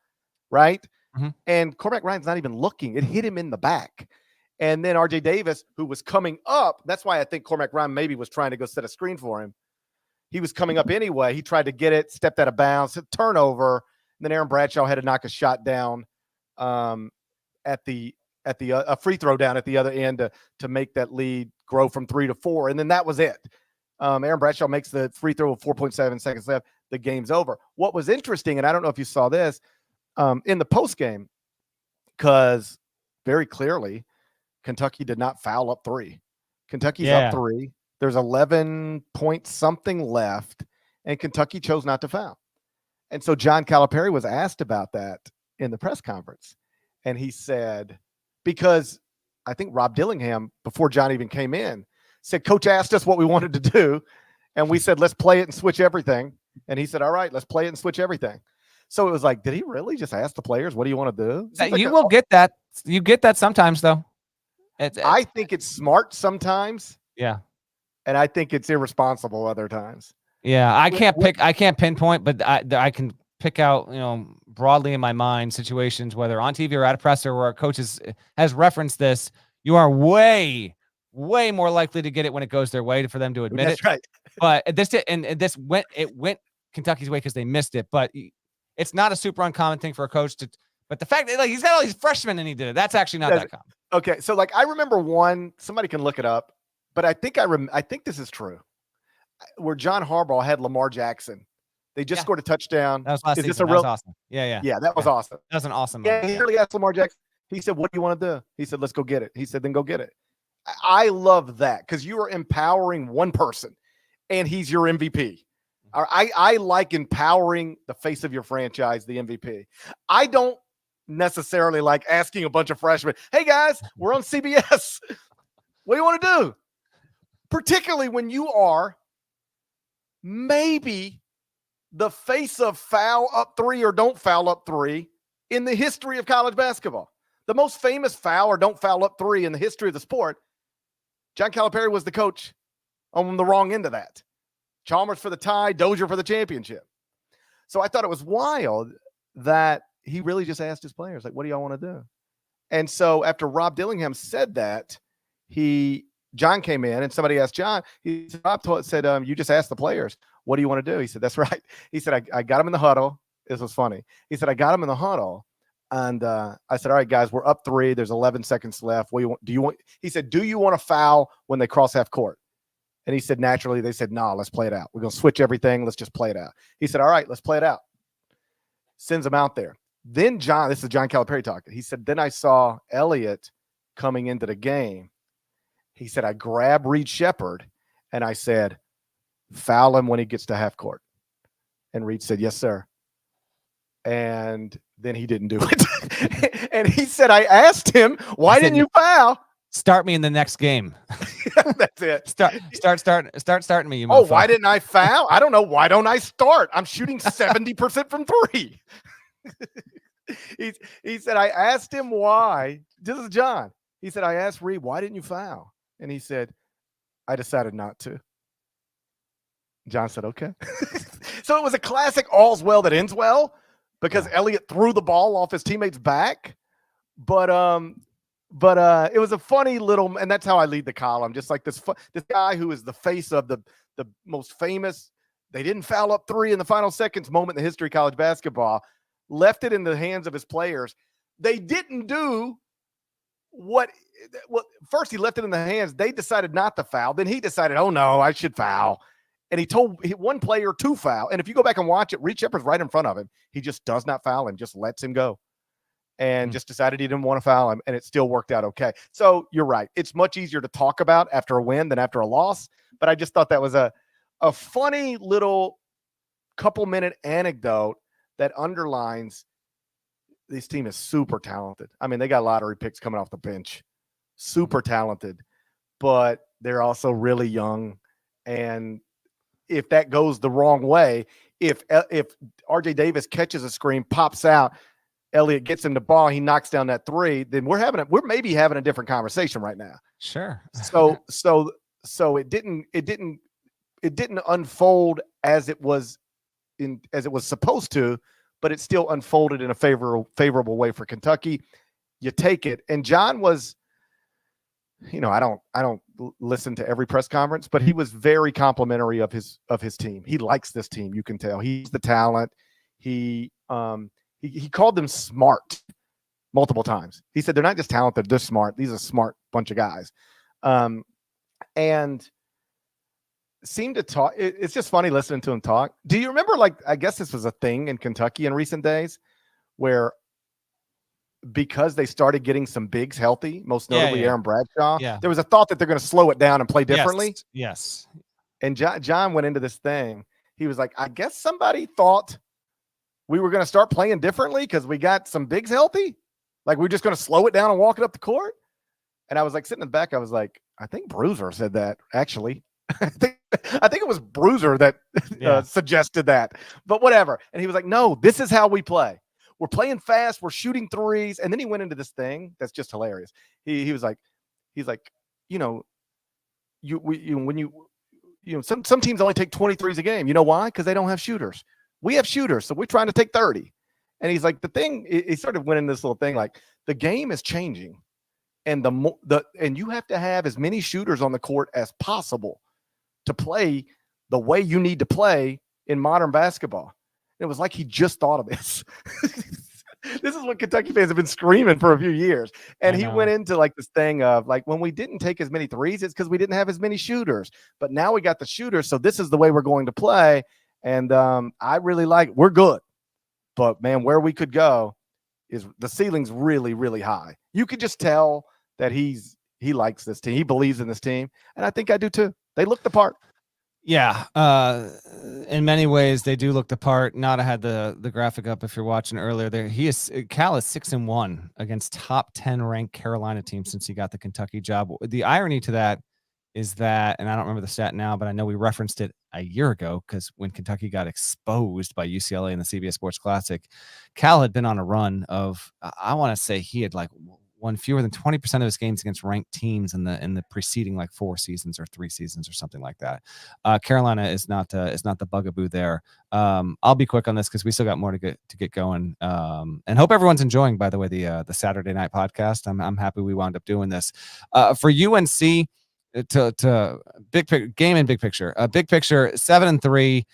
right? And Cormac Ryan's not even looking. It hit him in the back. And then RJ Davis, who was coming up, that's why I think Cormac Ryan maybe was trying to go set a screen for him. He was coming up anyway. He tried to get it, stepped out of bounds, turnover. And then Aaron Bradshaw had to knock a shot down at a free throw down at the other end to make that lead grow from 3 to 4. And then that was it. Aaron Bradshaw makes the free throw with 4.7 seconds left. The game's over. What was interesting, and I don't know if you saw this in the post game, because very clearly Kentucky did not foul up 3. Kentucky's up 3. There's 11 point something left, and Kentucky chose not to foul. And so John Calipari was asked about that in the press conference. And he said, because I think Rob Dillingham, before John even came in, said, Coach asked us what we wanted to do. And we said, let's play it and switch everything. And he said, all right, let's play it and switch everything. So it was like, did he really just ask the players, what do you want to do? You will get that. You get that sometimes, though. I think it's smart sometimes. Yeah. And I think it's irresponsible other times. Yeah. I can't pinpoint, but I can pick out, broadly in my mind situations, whether on TV or at a presser where a coach has referenced this. You are way more likely to get it when it goes their way for them to admit That's it. Right. But this went Kentucky's way because they missed it. But it's not a super uncommon thing for a coach to. But the fact that he's got all these freshmen and he did it, that's actually not that common. Okay, so I remember one. Somebody can look it up, but I think I think this is true. Where John Harbaugh had Lamar Jackson, they just scored a touchdown. That was last season. That was awesome. Yeah, that was awesome. That was an awesome. Yeah, he really asked Lamar Jackson. He said, "What do you want to do?" He said, "Let's go get it." He said, "Then go get it." I love that because you are empowering one person, and he's your MVP. I like empowering the face of your franchise, the MVP. I don't necessarily like asking a bunch of freshmen, hey guys, we're on CBS. What do you want to do? Particularly when you are maybe the face of foul up 3 or don't foul up 3 in the history of college basketball. The most famous foul or don't foul up 3 in the history of the sport. John Calipari was the coach on the wrong end of that. Chalmers for the tie, Dozier for the championship. So I thought it was wild that he really just asked his players, like, what do y'all want to do? And so after Rob Dillingham said that, John came in and somebody asked John, Rob said, you just asked the players, what do you want to do? He said, that's right. He said, I got him in the huddle. This was funny. He said, I got him in the huddle. And I said, all right, guys, we're up 3. There's 11 seconds left. What do you want? He said, do you want to foul when they cross half court? And he said, naturally, they said, no, let's play it out. We're going to switch everything. Let's just play it out. He said, all right, let's play it out. Sends them out there. Then this is John Calipari talking. He said, then I saw Elliott coming into the game. He said, I grabbed Reed Shepherd and I said, foul him when he gets to half court. And Reed said, yes, sir. And then he didn't do it. And he said, I asked him, why didn't you foul? Start me in the next game. That's it. Start starting me. You why didn't I foul? I don't know. Why don't I start? I'm shooting 70% from 3. He said, I asked him why. This is John. He said, I asked Reed, why didn't you foul? And he said, I decided not to. John said, okay. So it was a classic all's well that ends well because Elliott threw the ball off his teammate's back. But it was a funny little, and that's how I lead the column. Just like this guy who is the face of the most famous, they didn't foul up 3 in the final seconds moment in the history of college basketball, left it in the hands of his players. They didn't do what first he left it in the hands. They decided not to foul. Then he decided, oh no, I should foul. And he told one player to foul. And if you go back and watch it, Reed Shepherd's right in front of him. He just does not foul him, just lets him go. And just decided he didn't want to foul him, and it still worked out okay. So you're right. It's much easier to talk about after a win than after a loss. But I just thought that was a funny little couple-minute anecdote that underlines this team is super talented. I mean, they got lottery picks coming off the bench. Super talented. But they're also really young. And if that goes the wrong way, if RJ Davis catches a screen, pops out, Elliott gets him the ball, he knocks down that 3, then we're maybe having a different conversation right now. Sure. So it didn't it didn't unfold as it was supposed to, but it still unfolded in a favorable way for Kentucky. You take it. And John was, I don't listen to every press conference, but he was very complimentary of his team. He likes this team. You can tell he's the talent. He called them smart multiple times. He said, they're not just talented, they're smart. These are a smart bunch of guys. And seemed to talk. It's just funny listening to him talk. Do you remember, I guess this was a thing in Kentucky in recent days where, because they started getting some bigs healthy, most notably Aaron Bradshaw, there was a thought that they're going to slow it down and play differently. Yes. And John went into this thing. He was like, I guess somebody thought we were going to start playing differently because we got some bigs healthy. Like, we're just going to slow it down and walk it up the court. And I was like, sitting in the back, I was like, I think Bruiser said that, actually. I think it was Bruiser that suggested that, but whatever. And he was like, no, this is how we play. We're playing fast. We're shooting threes. And then he went into this thing that's just hilarious. He was like, some teams only take 23s a game. You know why? Because they don't have shooters. We have shooters, so we're trying to take 30. And he's like, he sort of went into this little thing like, the game is changing, and and you have to have as many shooters on the court as possible to play the way you need to play in modern basketball. It was like he just thought of this. This is what Kentucky fans have been screaming for a few years. And he went into this thing of when we didn't take as many threes, it's because we didn't have as many shooters. But now we got the shooters, so this is the way we're going to play. And I really we're good. But, man, where we could go is the ceiling's really, really high. You could just tell that he likes this team. He believes in this team. And I think I do too. They look the part. Yeah, in many ways they do look the part. Nada had the graphic up if you're watching earlier. There, Cal is 6-1 against top 10 ranked Carolina teams since he got the Kentucky job. The irony to that is that, and I don't remember the stat now, but I know we referenced it a year ago because when Kentucky got exposed by UCLA in the CBS Sports Classic, Cal had been on a run of, I want to say he had won fewer than 20% of his games against ranked teams in the preceding 4 seasons or 3 seasons or something like that. Carolina is not the bugaboo there. I'll be quick on this because we still got more to get going. And hope everyone's enjoying, by the way, the Saturday night podcast. I'm happy we wound up doing this. For UNC to big picture, big picture 7-3.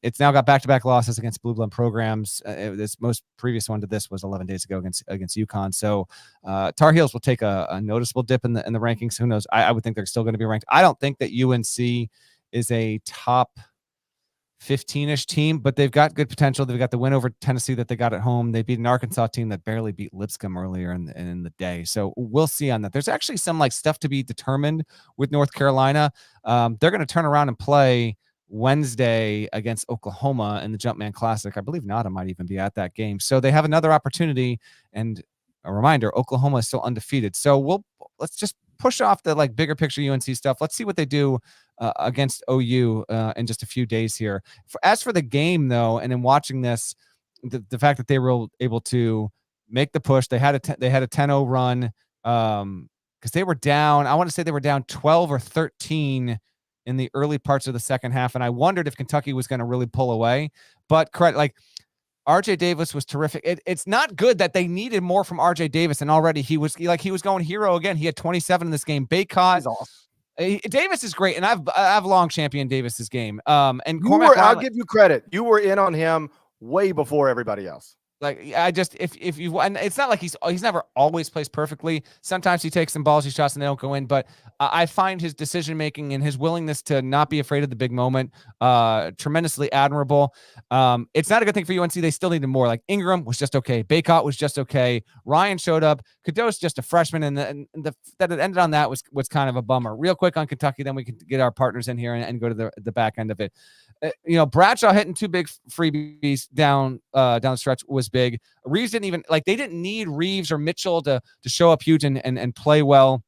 It's now got back-to-back losses against blue blood programs. This most previous one to this was 11 days ago against UConn. So Tar Heels will take a noticeable dip in the rankings. Who knows? I would think they're still going to be ranked. I don't think that UNC is a top 15-ish team, but they've got good potential. They've got the win over Tennessee that they got at home. They beat an Arkansas team that barely beat Lipscomb earlier in the day. So we'll see on that. There's actually some stuff to be determined with North Carolina. They're going to turn around and play Wednesday against Oklahoma in the Jumpman Classic. I believe Nada might even be at that game. So they have another opportunity. And a reminder, Oklahoma is still undefeated. So let's just push off the bigger picture UNC stuff. Let's see what they do against OU in just a few days here. As for the game, though, and in watching this, the fact that they were able to make the push, they had a 10-0 run because they were down. I want to say they were down 12 or 13 in the early parts of the second half, and I wondered if Kentucky was going to really pull away. But RJ Davis was terrific. It's not good that they needed more from RJ Davis, and already he was going hero again. He had 27 in this game. Baycott. He's awesome. Davis is great, and I've long championed Davis's game. And I'll give you credit. You were in on him way before everybody else. If you, and it's not like he's never always plays perfectly. Sometimes he takes some ballsy shots and they don't go in, but I find his decision making and his willingness to not be afraid of the big moment tremendously admirable. It's not a good thing for UNC. They still needed more. Ingram was just okay. Baycott was just okay. Ryan showed up. Cadeau's just a freshman, and that it ended on that was kind of a bummer. Real quick on Kentucky, then we can get our partners in here and go to the back end of it. Bradshaw hitting 2 big freebies down the stretch was big. Reeves didn't even they didn't need Reeves or Mitchell to show up huge and play well.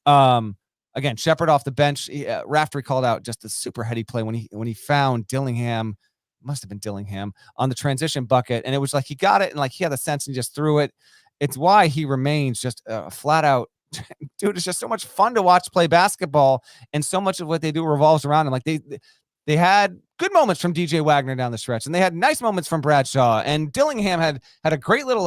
Again, Shepard off the bench. Raftery called out just a super heady play when he found Dillingham. Must have been Dillingham on the transition bucket, and it was he got it and he had the sense and just threw it. It's why he remains just a flat out dude, it's just so much fun to watch play basketball, and so much of what they do revolves around them. Like they had good moments from DJ Wagner down the stretch, and they had nice moments from Bradshaw, and Dillingham had a great little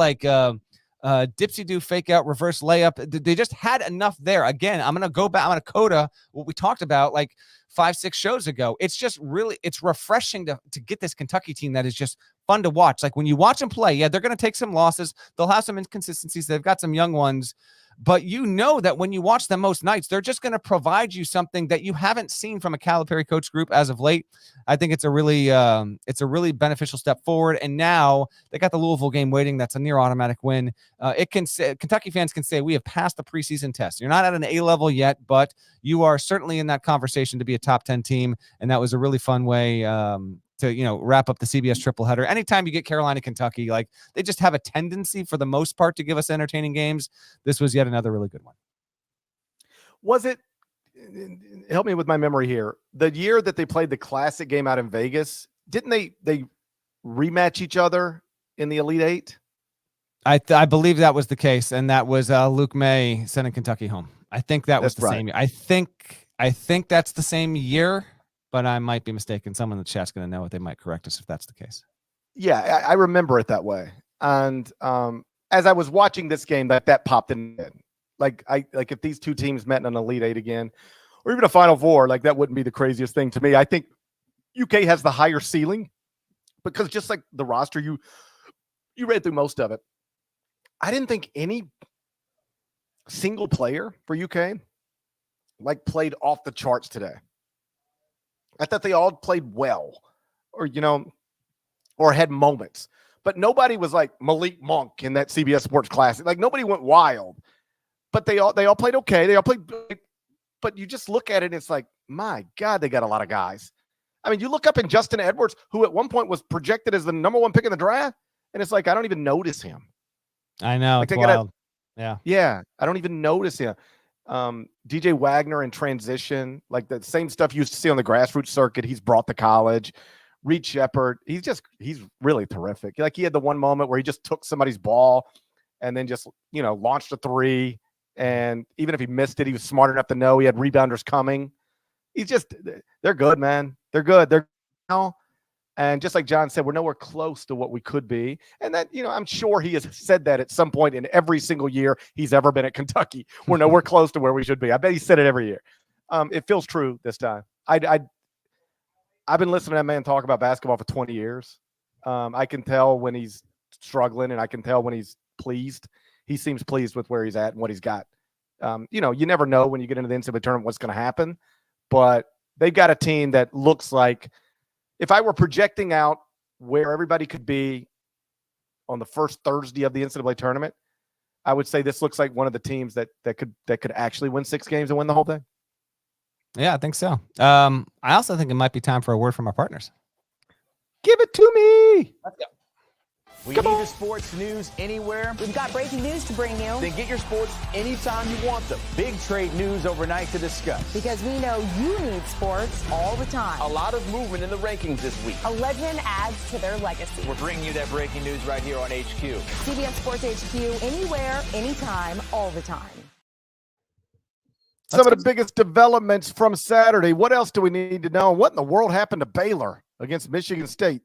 dipsy-do fake out reverse layup. They just had enough there. Again, I'm going to go back. I'm going to coda what we talked about like 5-6 shows ago. It's just really, it's refreshing to get this Kentucky team that is just fun to watch. Like when you watch them play, yeah, they're going to take some losses. They'll have some inconsistencies. They've got some young ones, but you know that when you watch them most nights, they're just going to provide you something that you haven't seen from a Calipari coach group as of late. I think it's a really beneficial step forward. And now they got the Louisville game waiting. That's a near automatic win. Kentucky fans can say we have passed the preseason test. You're not at an A level yet, but you are certainly in that conversation to be a top 10 team. And that was a really fun way to wrap up the CBS triple header. Anytime you get Carolina, Kentucky, like they just have a tendency for the most part to give us entertaining games. This was yet another really good one. Was it? Help me with my memory here. The year that they played the classic game out in Vegas, didn't they rematch each other in the Elite Eight? I believe that was the case, and that was Luke May sending Kentucky home. I think that's the same year. I think that's the same year, but I might be mistaken. Someone in the chat's going to know it. They might correct us if that's the case. Yeah, I remember it that way. And as I was watching this game, that popped in. Like if these two teams met in an Elite Eight again, or even a Final Four, like that wouldn't be the craziest thing to me. I think UK has the higher ceiling because just like the roster, you read through most of it. I didn't think any single player for UK like played off the charts today. I thought they all played well, or had moments, but nobody was like Malik Monk in that CBS Sports Classic. Like nobody went wild, but they all played okay. They all played, but you just look at it and it's like, my God, they got a lot of guys. I mean, you look up in Justin Edwards, who at one point was projected as the number 1 pick in the draft, and it's like I don't even notice him. I know. Like it's wild. Yeah. I don't even notice him. DJ Wagner in transition, like the same stuff you used to see on the grassroots circuit. He's brought to college. Reed Shepherd, he's really terrific. Like he had the one moment where he just took somebody's ball and then just, launched a three. And even if he missed it, he was smart enough to know he had rebounders coming. They're good, man. They're good. And just like John said, we're nowhere close to what we could be. And that, I'm sure he has said that at some point in every single year he's ever been at Kentucky. We're nowhere close to where we should be. I bet he said it every year. It feels true this time. I've been listening to that man talk about basketball for 20 years. I can tell when he's struggling, and I can tell when he's pleased. He seems pleased with where he's at and what he's got. You never know when you get into the NCAA tournament what's going to happen, but they've got a team that looks like, if I were projecting out where everybody could be on the first Thursday of the NCAA tournament, I would say this looks like one of the teams that could actually win 6 games and win the whole thing. Yeah, I think so. I also think it might be time for a word from our partners. Give it to me. Let's go. We need the sports news anywhere. We've got breaking news to bring you. Then get your sports anytime you want them. Big trade news overnight to discuss. Because we know you need sports all the time. A lot of movement in the rankings this week. A legend adds to their legacy. We're bringing you that breaking news right here on HQ. CBS Sports HQ, anywhere, anytime, all the time. Some of the biggest developments from Saturday. What else do we need to know? What in the world happened to Baylor against Michigan State?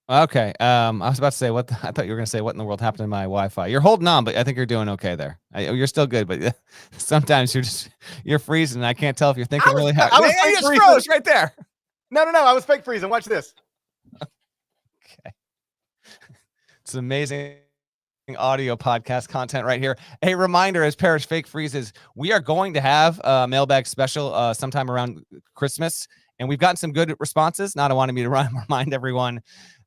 Okay. I was about to say I thought you were going to say what in the world happened to my Wi-Fi. You're holding on, but I think you're doing okay there. You're still good, but sometimes you're freezing. And I can't tell if you're thinking really hard. I was you just froze right there. No. I was fake freezing. Watch this. Okay. It's amazing audio podcast content right here. A reminder, as Parrish fake freezes, we are going to have a mailbag special sometime around Christmas, and we've gotten some good responses. Not wanting me to remind everyone.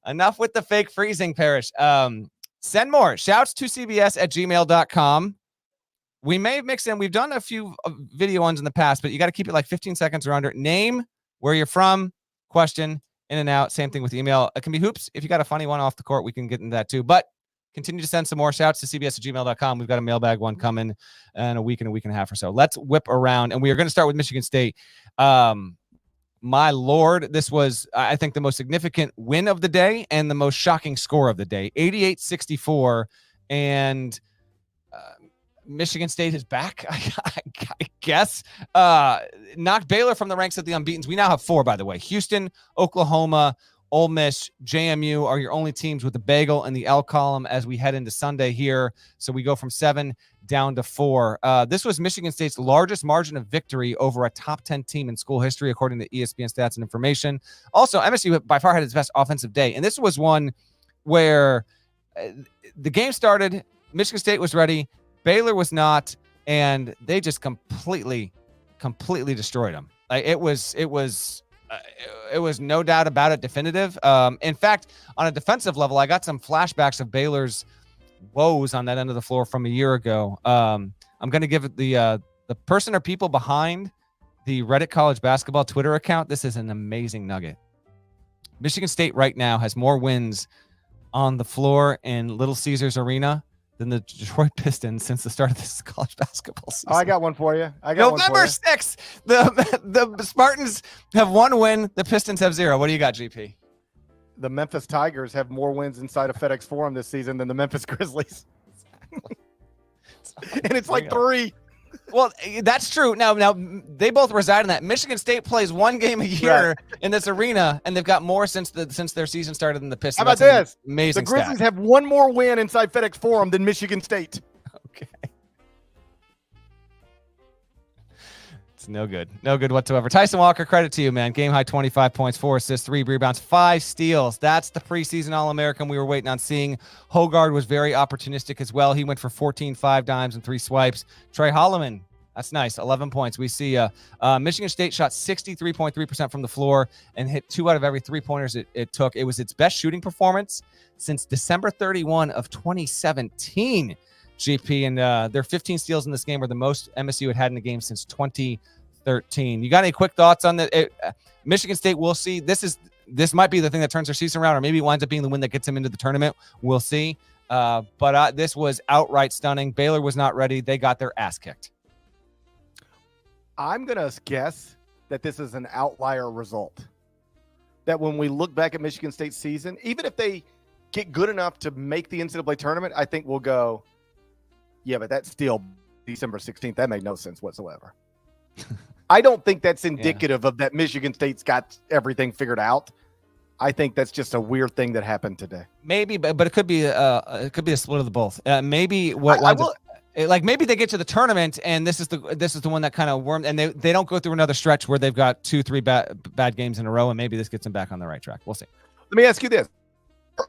Enough with the fake freezing, Parrish. Send more. Shouts to cbs@gmail.com. We may mix in. We've done a few video ones in the past, but you got to keep it like 15 seconds or under. Name, where you're from, question, in and out. Same thing with email. It can be hoops. If you got a funny one off the court, we can get into that too. But continue to send some more. Shouts to cbs@gmail.com. We've got a mailbag one coming in a week and a half or so. Let's whip around. And we are going to start with Michigan State. My Lord, this was, I think, the most significant win of the day and the most shocking score of the day. 88-64. And Michigan State is back, I guess. Knocked Baylor from the ranks of the unbeatens. We now have 4, by the way. Houston, Oklahoma, Ole Miss, JMU are your only teams with the bagel in the L column as we head into Sunday here. So we go from 7 down to 4. This was Michigan State's largest margin of victory over a top 10 team in school history, according to ESPN Stats and Information. Also, MSU by far had its best offensive day. And this was one where the game started, Michigan State was ready, Baylor was not, and they just completely destroyed them. It was no doubt about it, definitive. In fact, on a defensive level, I got some flashbacks of Baylor's woes on that end of the floor from a year ago. I'm going to give it the person or people behind the Reddit college basketball Twitter account. This is an amazing nugget. Michigan State right now has more wins on the floor in Little Caesars Arena than the Detroit Pistons since the start of this college basketball season. Oh, I got one for you. November 6th. The Spartans have 1 win. The Pistons have 0. What do you got, GP? The Memphis Tigers have more wins inside of FedEx Forum this season than the Memphis Grizzlies. And it's like 3. Well, that's true. Now they both reside in that. Michigan State plays 1 game a year in this arena, and they've got more since their season started than the Pistons. How about this? Amazing. The Grizzlies have 1 more win inside FedEx Forum than Michigan State. Okay. It's no good. No good whatsoever. Tyson Walker, credit to you, man. Game high 25 points, 4 assists, 3 rebounds, 5 steals. That's the preseason All-American we were waiting on seeing. Hogard was very opportunistic as well. He went for 14 5-dimes and 3 swipes. Trey Holloman, that's nice. 11 points. We see Michigan State shot 63.3% from the floor and hit 2 out of every 3-pointers it took. It was its best shooting performance since December 31 of 2017. GP, and their 15 steals in this game were the most MSU had in a game since 2013. You got any quick thoughts on that? Michigan State, we'll see. This might be the thing that turns their season around, or maybe it winds up being the win that gets them into the tournament. We'll see. But this was outright stunning. Baylor was not ready. They got their ass kicked. I'm going to guess that this is an outlier result. That when we look back at Michigan State's season, even if they get good enough to make the NCAA tournament, I think we'll go, yeah, but that's still December 16th. That made no sense whatsoever. I don't think that's indicative of that Michigan State's got everything figured out. I think that's just a weird thing that happened today. Maybe, but it could be a split of the both. Maybe maybe they get to the tournament and this is the one that kind of wormed, and they don't go through another stretch where they've got 2-3 bad games in a row, and maybe this gets them back on the right track. We'll see. Let me ask you this: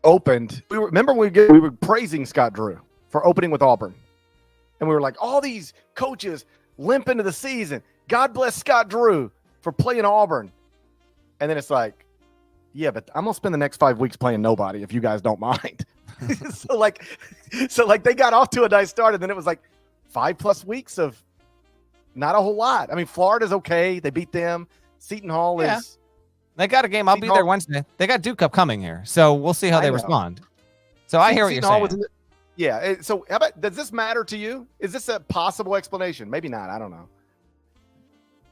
we were praising Scott Drew for opening with Auburn. And we were like, all these coaches limp into the season. God bless Scott Drew for playing Auburn. And then it's like, yeah, but I'm going to spend the next 5 weeks playing nobody if you guys don't mind. so they got off to a nice start, and then it was like 5+ weeks of not a whole lot. I mean, Florida's okay. They beat them. Seton Hall is. They got a game. I'll be there Wednesday. They got Duke Cup coming here. So we'll see how they respond. So I hear what you're saying. Yeah. So how about, does this matter to you? Is this a possible explanation? Maybe not. I don't know.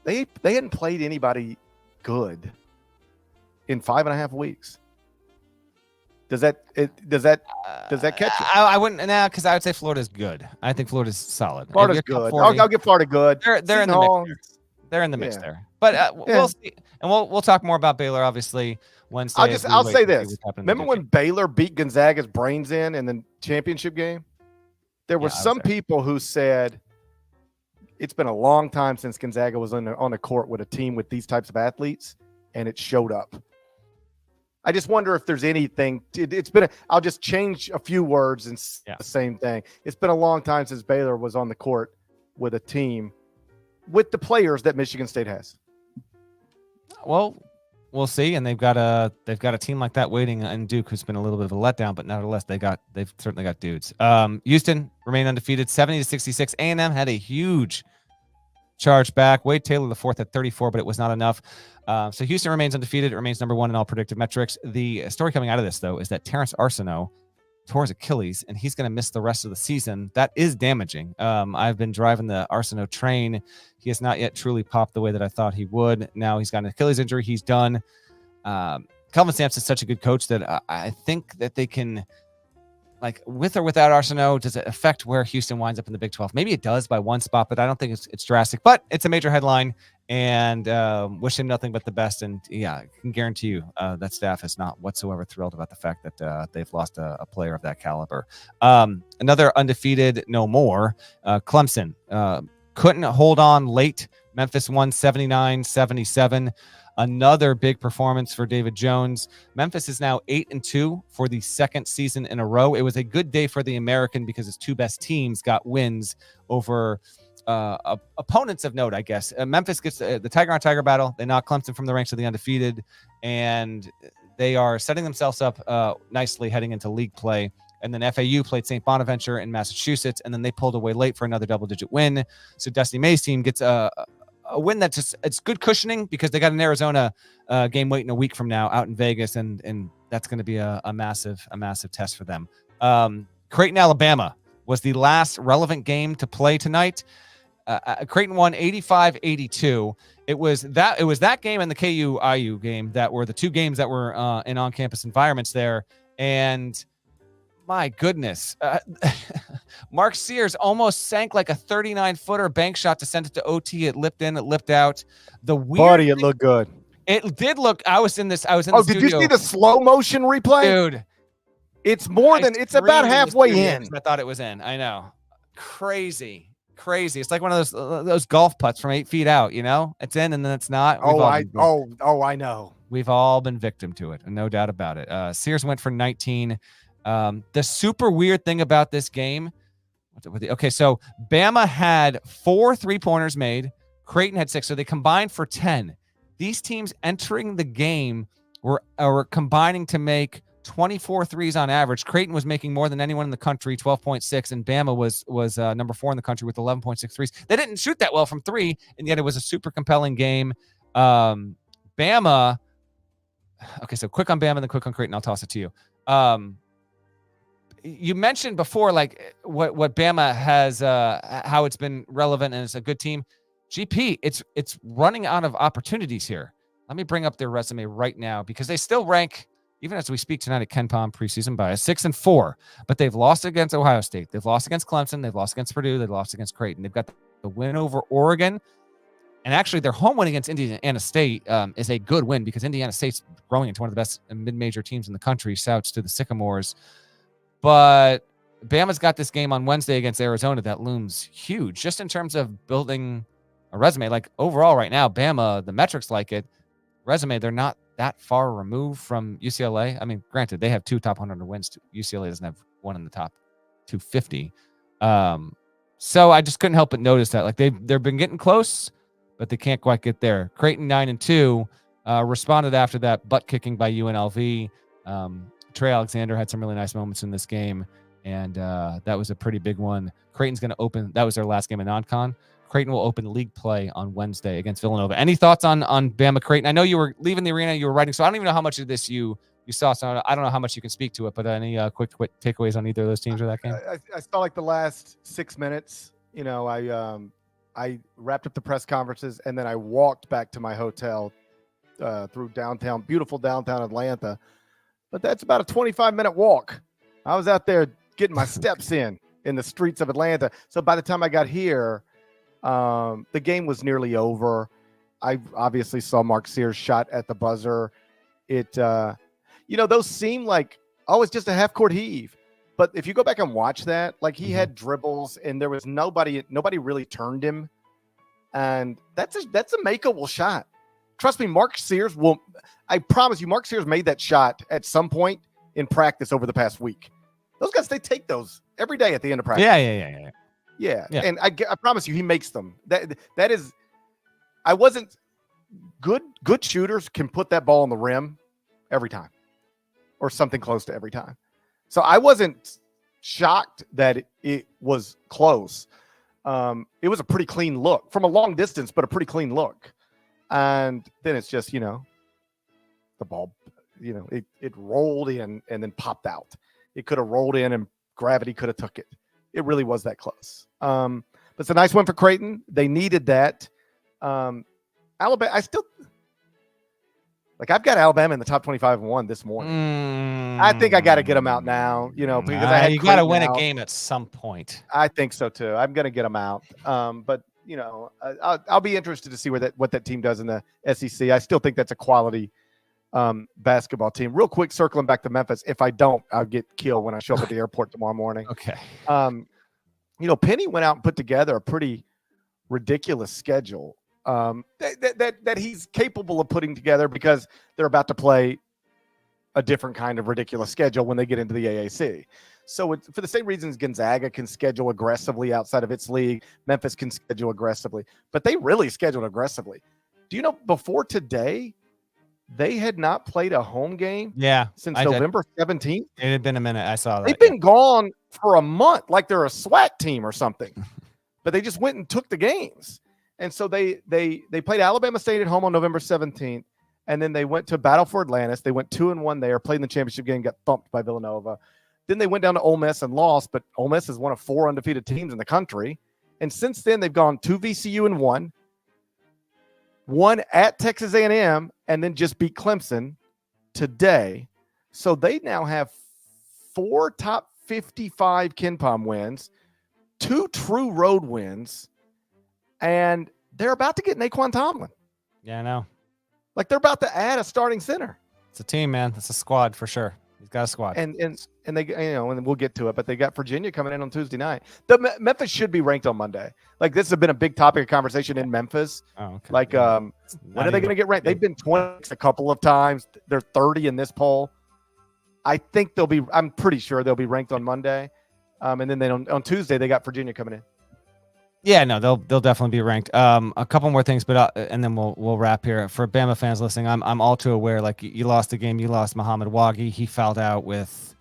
They hadn't played anybody good in 5.5 weeks. Does that catch you? I wouldn't because I would say Florida's good. I think Florida's solid. Florida's good. I'll give Florida good. They're in the mix. They're in the mix there. But we'll see, and we'll talk more about Baylor obviously Wednesday. I'll say this. Remember when Baylor beat Gonzaga's brains in the championship game? There were some people who said it's been a long time since Gonzaga was on the court with a team with these types of athletes, and it showed up. I just wonder if there's anything. I'll just change a few words and the same thing. It's been a long time since Baylor was on the court with a team with the players that Michigan State has. Well, we'll see, and they've got a team like that waiting in Duke, who's been a little bit of a letdown, but nevertheless they've certainly got dudes. Houston remained undefeated, 70-66. A&M had a huge charge back. Wade Taylor the fourth at 34, but it was not enough. So Houston remains undefeated. It remains number 1 in all predictive metrics. The story coming out of this, though, is that Terrence Arsenault tore his Achilles, and he's going to miss the rest of the season. That is damaging. I've been driving the Arsenault train. He has not yet truly popped the way that I thought he would. Now he's got an Achilles injury. He's done. Kelvin Sampson's such a good coach that I think that they can like with or without Arsenault, does it affect where Houston winds up in the Big 12? Maybe it does by one spot, but I don't think it's drastic. But it's a major headline, and wish him nothing but the best. And yeah, I can guarantee you that staff is not whatsoever thrilled about the fact that they've lost a player of that caliber. Another undefeated, no more. Clemson couldn't hold on late. Memphis won 79-77. Another big performance for David Jones. Memphis is now 8-2 for the second season in a row. It was a good day for the American because its two best teams got wins over opponents of note, I guess. Memphis gets the Tiger on Tiger battle. They knock Clemson from the ranks of the undefeated, and they are setting themselves up nicely heading into league play. And then FAU played St. Bonaventure in Massachusetts, and then they pulled away late for another double-digit win. So Destiny May's team gets a win that's just, it's good cushioning because they got an Arizona game waiting a week from now out in Vegas, and that's going to be a massive test for them. Creighton, Alabama was the last relevant game to play tonight. Creighton won 85-82. It was that game and the KU-IU game that were the two games that were in on-campus environments there, and my goodness, Mark Sears almost sank like a 39-footer bank shot to send it to OT. It lipped in, it lipped out. The weird Buddy, it looked good. It did look. I was in the did studio. you see the slow motion replay? Dude, it's more than it's about halfway in. I thought it was in. I know. Crazy. It's like one of those golf putts from 8 feet out, you know? It's in and then it's not. I know. We've all been victim to it, no doubt about it. Sears went for 19. The super weird thing about this game, okay, so Bama had 4 3-pointers made. Creighton had 6, so they combined for 10. These teams entering the game were combining to make 24 threes on average. Creighton was making more than anyone in the country, 12.6, and Bama was number 4 in the country with 11.6 threes. They didn't shoot that well from 3, and yet it was a super compelling game. Bama, okay, so quick on Bama, then quick on Creighton. I'll toss it to you. You mentioned before, like what Bama has, how it's been relevant and it's a good team. GP, it's running out of opportunities here. Let me bring up their resume right now because they still rank, even as we speak tonight at Ken Palm preseason bias, 6-4. But they've lost against Ohio State, they've lost against Clemson, they've lost against Purdue, they've lost against Creighton. They've got the win over Oregon, and actually their home win against Indiana State is a good win because Indiana State's growing into one of the best mid-major teams in the country. Shouts to the Sycamores. But Bama's got this game on Wednesday against Arizona that looms huge just in terms of building a resume. Like overall right now, Bama, the metrics like it, resume, they're not that far removed from UCLA. I mean, granted, they have 2 top 100 wins. UCLA doesn't have one in the top 250. So I just couldn't help but notice that. Like they've been getting close, but they can't quite get there. Creighton 9-2 responded after that butt kicking by UNLV. Trey Alexander had some really nice moments in this game, and that was a pretty big one. Creighton's going to open. That was their last game in non-con. Creighton will open league play on Wednesday against Villanova. Any thoughts on Bama-Creighton? I know you were leaving the arena, you were writing, so I don't even know how much of this you saw. So I don't know how much you can speak to it, but any quick takeaways on either of those teams or that game? I saw like the last 6 minutes. You know, I wrapped up the press conferences, and then I walked back to my hotel through beautiful downtown Atlanta. But that's about a 25-minute walk. I was out there getting my steps in the streets of Atlanta. So by the time I got here, the game was nearly over. I obviously saw Mark Sears' shot at the buzzer. Those seem like, it's just a half-court heave. But if you go back and watch that, like he had dribbles, and there was nobody really turned him. And that's a makeable shot. Trust me, Mark Sears will. I promise you, Mark Sears made that shot at some point in practice over the past week. Those guys, they take those every day at the end of practice. Yeah. And I promise you, he makes them. That is. I wasn't good. Good shooters can put that ball on the rim every time, or something close to every time. So I wasn't shocked that it was close. It was a pretty clean look from a long distance, but a pretty clean look. And then it's just, the ball, it rolled in and then popped out. It could have rolled in and gravity could have took it. It really was that close. But it's a nice one for Creighton. They needed that. Alabama, Like, I've got Alabama in the top 25-1 this morning. I think I got to get them out now, because I had you got to Creighton win out. a game at some point. I think so too. I'm going to get them out. But I'll be interested to see what that team does in the SEC. I still think that's a quality basketball team. Real quick, circling back to Memphis. If I don't, I'll get killed when I show up at the airport tomorrow morning. Okay. Penny went out and put together a pretty ridiculous schedule that he's capable of putting together because they're about to play a different kind of ridiculous schedule when they get into the AAC. So for the same reasons Gonzaga can schedule aggressively outside of its league, Memphis can schedule aggressively, but they really scheduled aggressively. Do you know before today, they had not played a home game since November 17th? It had been a minute. I saw that. They've been gone for a month like they're a SWAT team or something, but they just went and took the games. And so they played Alabama State at home on November 17th, and then they went to Battle for Atlantis. They went 2-1 there, played in the championship game, got thumped by Villanova. Then they went down to Ole Miss and lost, but Ole Miss is one of 4 undefeated teams in the country. And since then, they've gone to VCU and won at Texas A&M, and then just beat Clemson today. So they now have 4 top 55 KenPom wins, 2 true road wins, and they're about to get Naquan Tomlin. Yeah, I know. Like, they're about to add a starting center. It's a team, man. It's a squad for sure. He's got a squad. And they, and we'll get to it, but they got Virginia coming in on Tuesday night. The Memphis should be ranked on Monday. Like, this has been a big topic of conversation in Memphis. Oh, okay. Like, when are they going to get ranked? They've been 20 a couple of times. They're 30 in this poll. I'm pretty sure they'll be ranked on Monday. And then on Tuesday, they got Virginia coming in. Yeah, no, they'll definitely be ranked. A couple more things, but and then we'll wrap here. For Bama fans listening, I'm all too aware. Like, you lost the game, you lost Muhammad Wagi. He fouled out with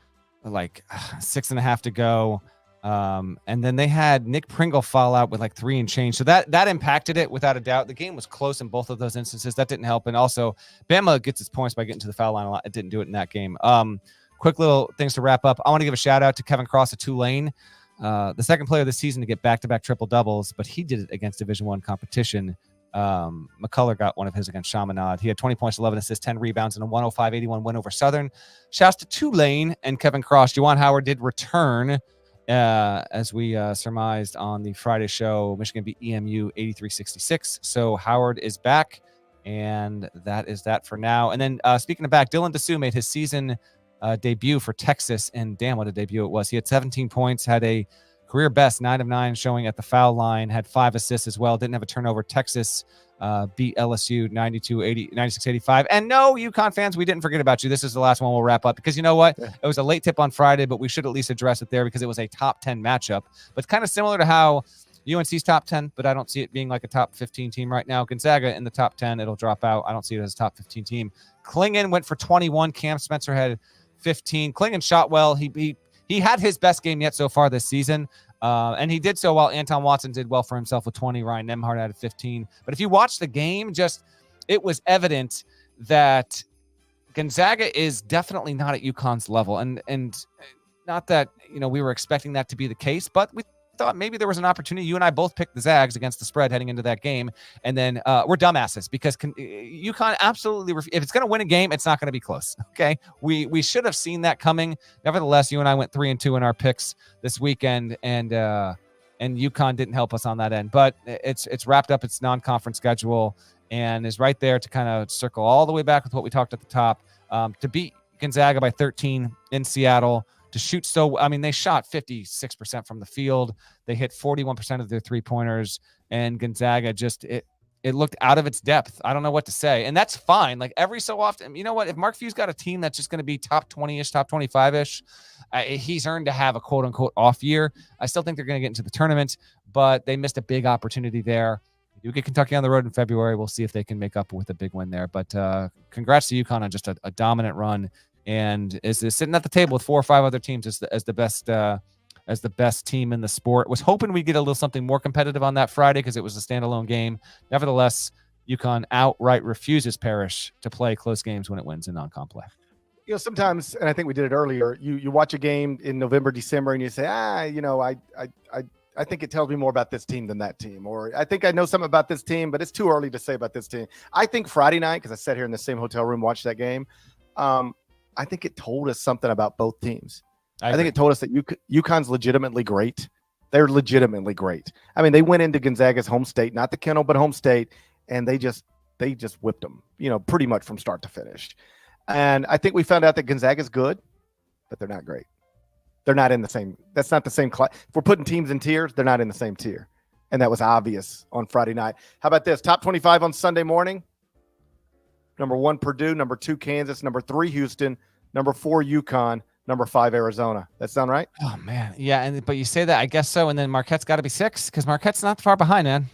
like 6.5 to go, and then they had Nick Pringle foul out with like 3 and change. So that impacted it without a doubt. The game was close in both of those instances. That didn't help, and also Bama gets its points by getting to the foul line a lot. It didn't do it in that game. Quick little things to wrap up. I want to give a shout out to Kevin Cross at Tulane. The second player of the season to get back-to-back triple doubles, but he did it against Division I competition. McCullough got one of his against Chaminade. He had 20 points, 11 assists, 10 rebounds, and a 105-81 win over Southern. Shouts to Tulane and Kevin Cross. Juwan Howard did return, as we surmised on the Friday show. Michigan beat EMU 83-66. So Howard is back, and that is that for now. And then speaking of back, Dylan Dessou made his season debut for Texas, and damn, what a debut it was. He had 17 points, had a career best 9 of 9 showing at the foul line, had 5 assists as well, didn't have a turnover. Texas beat LSU 96-85. And no, UConn fans, we didn't forget about you. This is the last one we'll wrap up, because you know what? It was a late tip on Friday, but we should at least address it there because it was a top 10 matchup. But kind of similar to how UNC's top 10, but I don't see it being like a top 15 team right now. Gonzaga in the top 10, it'll drop out. I don't see it as a top 15 team. Klingon went for 21. Cam Spencer had 15. Klingon shot well. He had his best game yet so far this season, and he did so while Anton Watson did well for himself with 20. Ryan Nembhard had 15. But if you watch the game, it was evident that Gonzaga is definitely not at UConn's level, and not that we were expecting that to be the case, but we thought maybe there was an opportunity. You and I both picked the Zags against the spread heading into that game, and then we're dumbasses because UConn absolutely if it's going to win a game, it's not going to be close. Okay, we should have seen that coming. Nevertheless, you and I went 3-2 in our picks this weekend, and UConn didn't help us on that end. But it's wrapped up its non-conference schedule and is right there to kind of circle all the way back with what we talked at the top, to beat Gonzaga by 13 in Seattle. To shoot they shot 56% from the field. They hit 41% of their three-pointers, and Gonzaga it looked out of its depth. I don't know what to say, and that's fine. Like, every so often, you know what? If Mark Few's got a team that's just going to be top 20-ish, top 25-ish, he's earned to have a quote-unquote off year. I still think they're going to get into the tournament, but they missed a big opportunity there. You get Kentucky on the road in February. We'll see if they can make up with a big win there. But congrats to UConn on just a dominant run, and is sitting at the table with 4 or 5 other teams as the best team in the sport. Was hoping we'd get a little something more competitive on that Friday because it was a standalone game. Nevertheless, UConn outright refuses Parrish to play close games when it wins in non-con play. Sometimes, and I think we did it earlier, you watch a game in November, December, and you say, I I think it tells me more about this team than that team. Or I think I know something about this team, but it's too early to say about this team. I think Friday night, because I sat here in the same hotel room, watched that game. I think it told us something about both teams. I think it told us that UConn's legitimately great. They're legitimately great. I mean, they went into Gonzaga's home state, not the Kennel, but home state, and they just whipped them, pretty much from start to finish. And I think we found out that Gonzaga's good, but they're not great. They're not in the same. That's not the same class. If we're putting teams in tiers, they're not in the same tier. And that was obvious on Friday night. How about this? Top 25 on Sunday morning. Number 1, Purdue. Number 2, Kansas. Number 3, Houston. Number 4, UConn. Number 5, Arizona. That sound right? Oh, man. Yeah, but you say that, I guess so. And then Marquette's got to be 6 because Marquette's not far behind, man.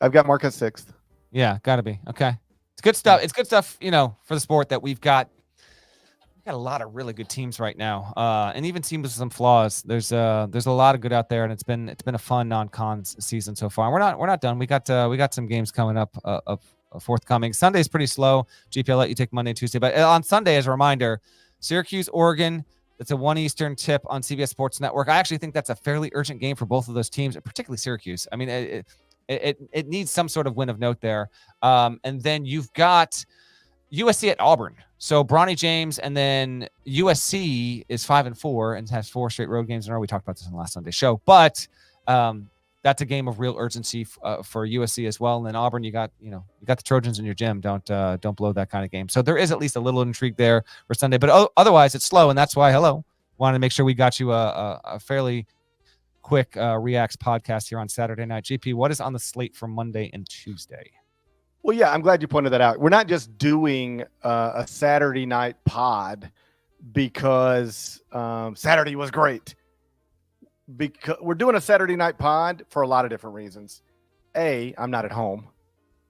I've got Marquette 6th. Yeah, got to be. Okay. It's good stuff. It's good stuff, for the sport that we've got a lot of really good teams right now. And even teams with some flaws. There's a lot of good out there, and it's been a fun non-con season so far. We're not done. We got some games coming up forthcoming. Sunday's pretty slow. GP, I'll let you take Monday and Tuesday. But on Sunday, as a reminder, Syracuse, Oregon, that's a 1 Eastern tip on CBS Sports Network. I actually think that's a fairly urgent game for both of those teams, particularly Syracuse. I mean, it needs some sort of win of note there. And then you've got USC at Auburn. So Bronny James, and then USC is 5-4 and has 4 straight road games in a row. We talked about this in the last Sunday show, but that's a game of real urgency for USC as well. And then Auburn, you got the Trojans in your gym. Don't blow that kind of game. So there is at least a little intrigue there for Sunday, but otherwise it's slow, and that's why wanted to make sure we got you a fairly quick Reacts podcast here on Saturday night. GP, what is on the slate for Monday and Tuesday? Well, yeah, I'm glad you pointed that out. We're not just doing a Saturday night pod because Saturday was great. Because we're doing a Saturday night pod for a lot of different reasons. A, I'm not at home,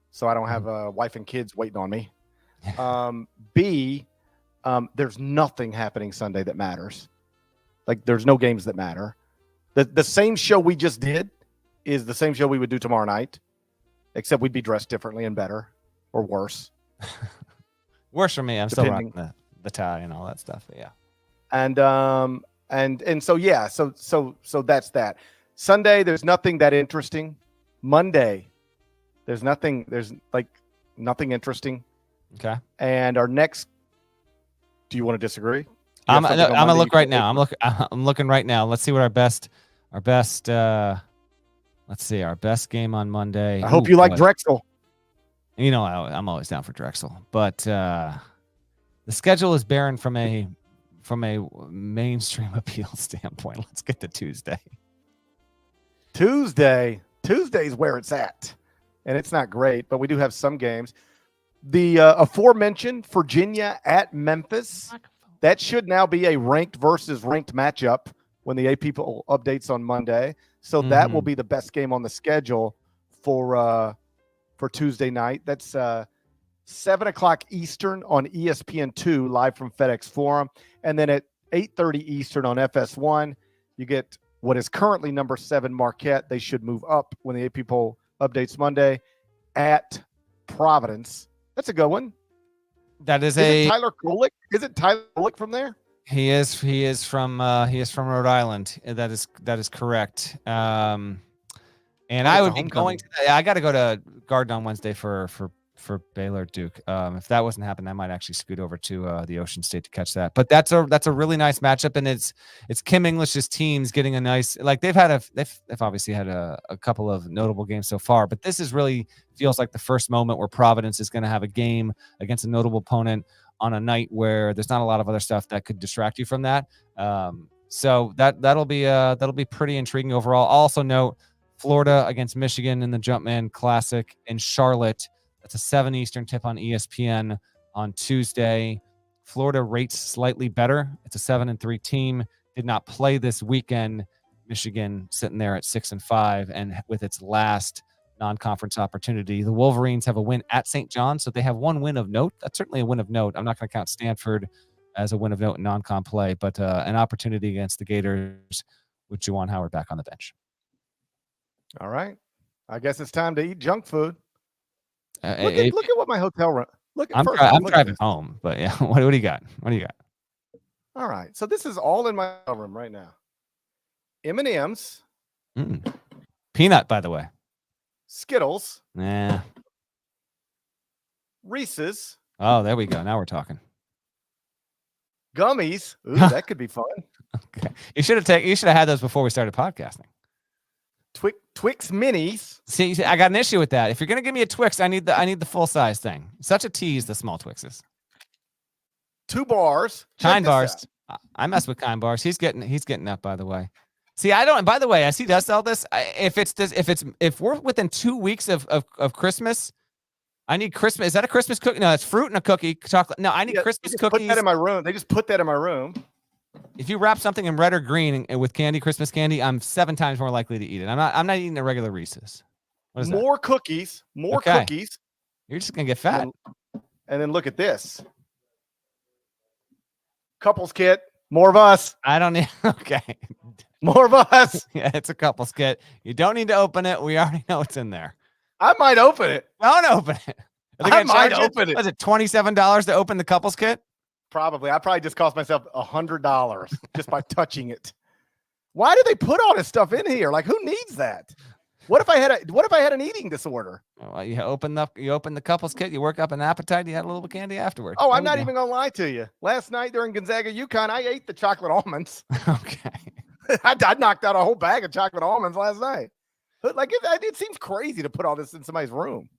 so I don't have a wife and kids waiting on me. B, there's nothing happening Sunday that matters. Like, there's no games that matter. The same show we just did is the same show we would do tomorrow night, except we'd be dressed differently and better or worse. Worse for me. I'm still rocking the tie and all that stuff. But yeah. And so yeah, so that's that. Sunday, there's nothing that interesting. Monday, there's nothing interesting. Okay. And our next, do you want to disagree? I'm gonna look right now. I'm looking right now. Let's see what our best game on Monday. I hope you like Drexel. I'm always down for Drexel, but the schedule is barren from a mainstream appeal standpoint. Let's get to Tuesday. Tuesday's where it's at, and it's not great, but we do have some games. The aforementioned Virginia at Memphis, that should now be a ranked versus ranked matchup when the AP poll updates on Monday. So that will be the best game on the schedule for Tuesday night. That's 7:00 Eastern on ESPN2, live from FedEx Forum. And then at 8:30 Eastern on FS1, you get what is currently number 7 Marquette. They should move up when the AP poll updates Monday at Providence. That's a good one. That is it Tyler Kulik? Is it Tyler Kulik from there? He is from Rhode Island. That is correct. And I would be going to. I got to go to Garden on Wednesday for Baylor Duke. If that wasn't happening, I might actually scoot over to the Ocean State to catch that. But that's a really nice matchup, and it's Kim English's teams getting a nice, like they've obviously had a couple of notable games so far, but this is really feels like the first moment where Providence is going to have a game against a notable opponent on a night where there's not a lot of other stuff that could distract you from that. So that'll be pretty intriguing overall. I'll also note Florida against Michigan in the Jumpman Classic in Charlotte. That's a 7 Eastern tip on ESPN on Tuesday. Florida rates slightly better. It's a 7-3 team. Did not play this weekend. Michigan sitting there at 6-5, and with its last non-conference opportunity. The Wolverines have a win at St. John's, so they have one win of note. That's certainly a win of note. I'm not going to count Stanford as a win of note in non-con play, but an opportunity against the Gators with Juwan Howard back on the bench. All right. I guess it's time to eat junk food. Look at what my hotel room. I'm driving home, but yeah. What do you got? All right. So this is all in my hotel room right now. M&M's, Peanut, by the way. Skittles, Nah. Reese's, Oh, there we go. Now we're talking. gummies. Ooh, that could be fun. Okay. You should have had those before we started podcasting. Twix minis. See, I got an issue with that. If you're gonna give me a Twix, I need the full size thing. Such a tease, the small Twixes. 2 bars. Check Kind this bars. out. I mess with kind bars. He's getting up, by the way. See, I don't. By the way, as he does sell this, if we're within 2 weeks of Christmas, I need Christmas. Is that a Christmas cookie? No, it's fruit and a cookie. Chocolate. No, I need Christmas cookies. Put that in my room. They just put that in my room. If you wrap something in red or green and with candy, Christmas candy, I'm 7 times more likely to eat it. I'm not eating a regular Reese's. What is More cookies. More cookies. You're just gonna get fat. And then look at this. Couples kit. More of us. I don't need. Okay. More of us. Yeah, it's a couples kit. You don't need to open it. We already know it's in there. I might open it. Don't open it. I might open it. Was it $27 to open the couples kit? Probably. I probably just cost myself $100 just by touching it. Why do they put all this stuff in here? Like, who needs that? What if I had an eating disorder? Well, you open the couples kit, you work up an appetite, you had a little bit of candy afterward. Oh, I'm not even gonna lie to you. Last night during Gonzaga UConn, I ate the chocolate almonds. Okay. I knocked out a whole bag of chocolate almonds last night. But like it seems crazy to put all this in somebody's room.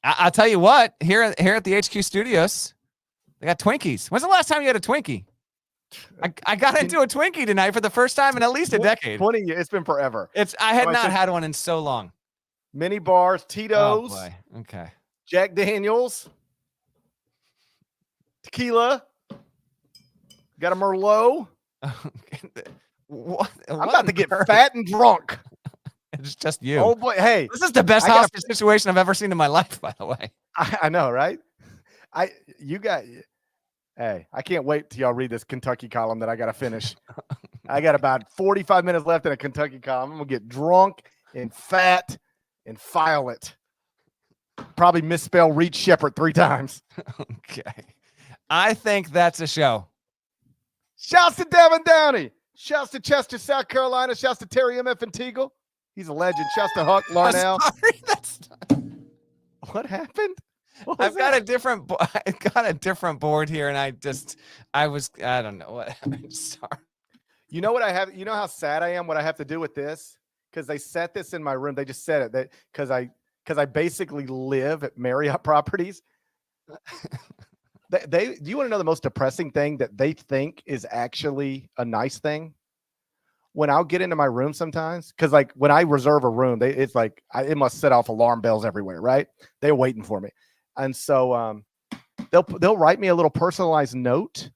I'll tell you what, here at the HQ studios, they got Twinkies. When's the last time you had a Twinkie? I got into a Twinkie tonight for the first time in at least a decade. 20 years. It's been forever. I had not had one in so long. Mini bars, Tito's. Oh boy. Okay. Jack Daniels. Tequila. Got a Merlot. What? I'm about to get fat and drunk. It's just you. Oh boy. Hey, this is the best hostage situation I've ever seen in my life, by the way. I know, right? Hey, I can't wait till y'all read this Kentucky column that I got to finish. I got about 45 minutes left in a Kentucky column. I'm going to get drunk and fat and file it. Probably misspell Reed Shepherd 3 times. Okay. I think that's a show. Shouts to Devin Downey. Shouts to Chester, South Carolina. Shouts to Terry M.F. and Teagle. He's a legend. Shouts to Huck Larnell. What happened? I've got a different board here, and I don't know what. I'm sorry. You know what I have? You know how sad I am? What I have to do with this? Because they set this in my room. They just said it because I basically live at Marriott properties. Do you want to know the most depressing thing that they think is actually a nice thing? When I'll get into my room sometimes, because like when I reserve a room, it's like it must set off alarm bells everywhere, right? They're waiting for me. And so they'll write me a little personalized note,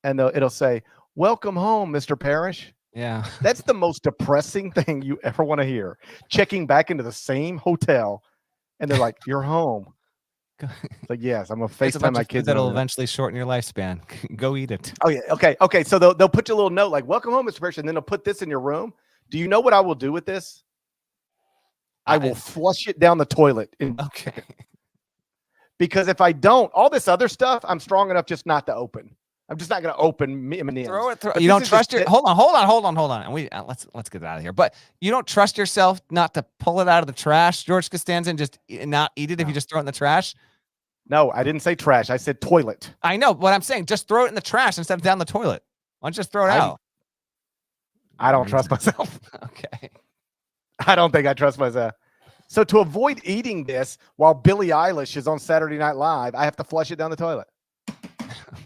and it'll say, "Welcome home, Mr. Parrish." Yeah, that's the most depressing thing you ever want to hear. Checking back into the same hotel, and they're like, "You're home." It's like, yes, I'm gonna FaceTime my kids. That'll eventually shorten your lifespan. Go eat it. Oh yeah, okay. So they'll put you a little note like, "Welcome home, Mr. Parrish," and then they'll put this in your room. Do you know what I will do with this? I will flush it down the toilet. Okay. Because if I don't, all this other stuff, I'm strong enough just not to open. I'm just not going to open M&Ms. Throw it. You don't trust your. Hold on. And let's get out of here. But you don't trust yourself not to pull it out of the trash, George Costanza, and just not eat it if you just throw it in the trash. No, I didn't say trash. I said toilet. I know what I'm saying. Just throw it in the trash instead of down the toilet. Why don't you just throw it out? I don't trust myself. Okay. I don't think I trust myself. So to avoid eating this while Billie Eilish is on Saturday Night Live, I have to flush it down the toilet.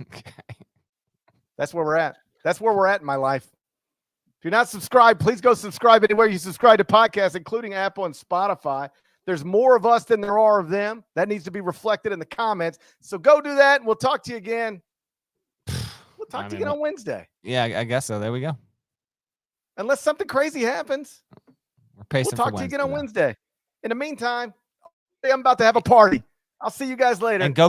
Okay. That's where we're at. That's where we're at in my life. If you're not subscribed, please go subscribe anywhere you subscribe to podcasts, including Apple and Spotify. There's more of us than there are of them. That needs to be reflected in the comments. So go do that, and we'll talk to you again. We'll talk to you again on Wednesday. Yeah, I guess so. There we go. Unless something crazy happens. We're pacing We'll talk to you again on Wednesday. In the meantime, I'm about to have a party. I'll see you guys later. And go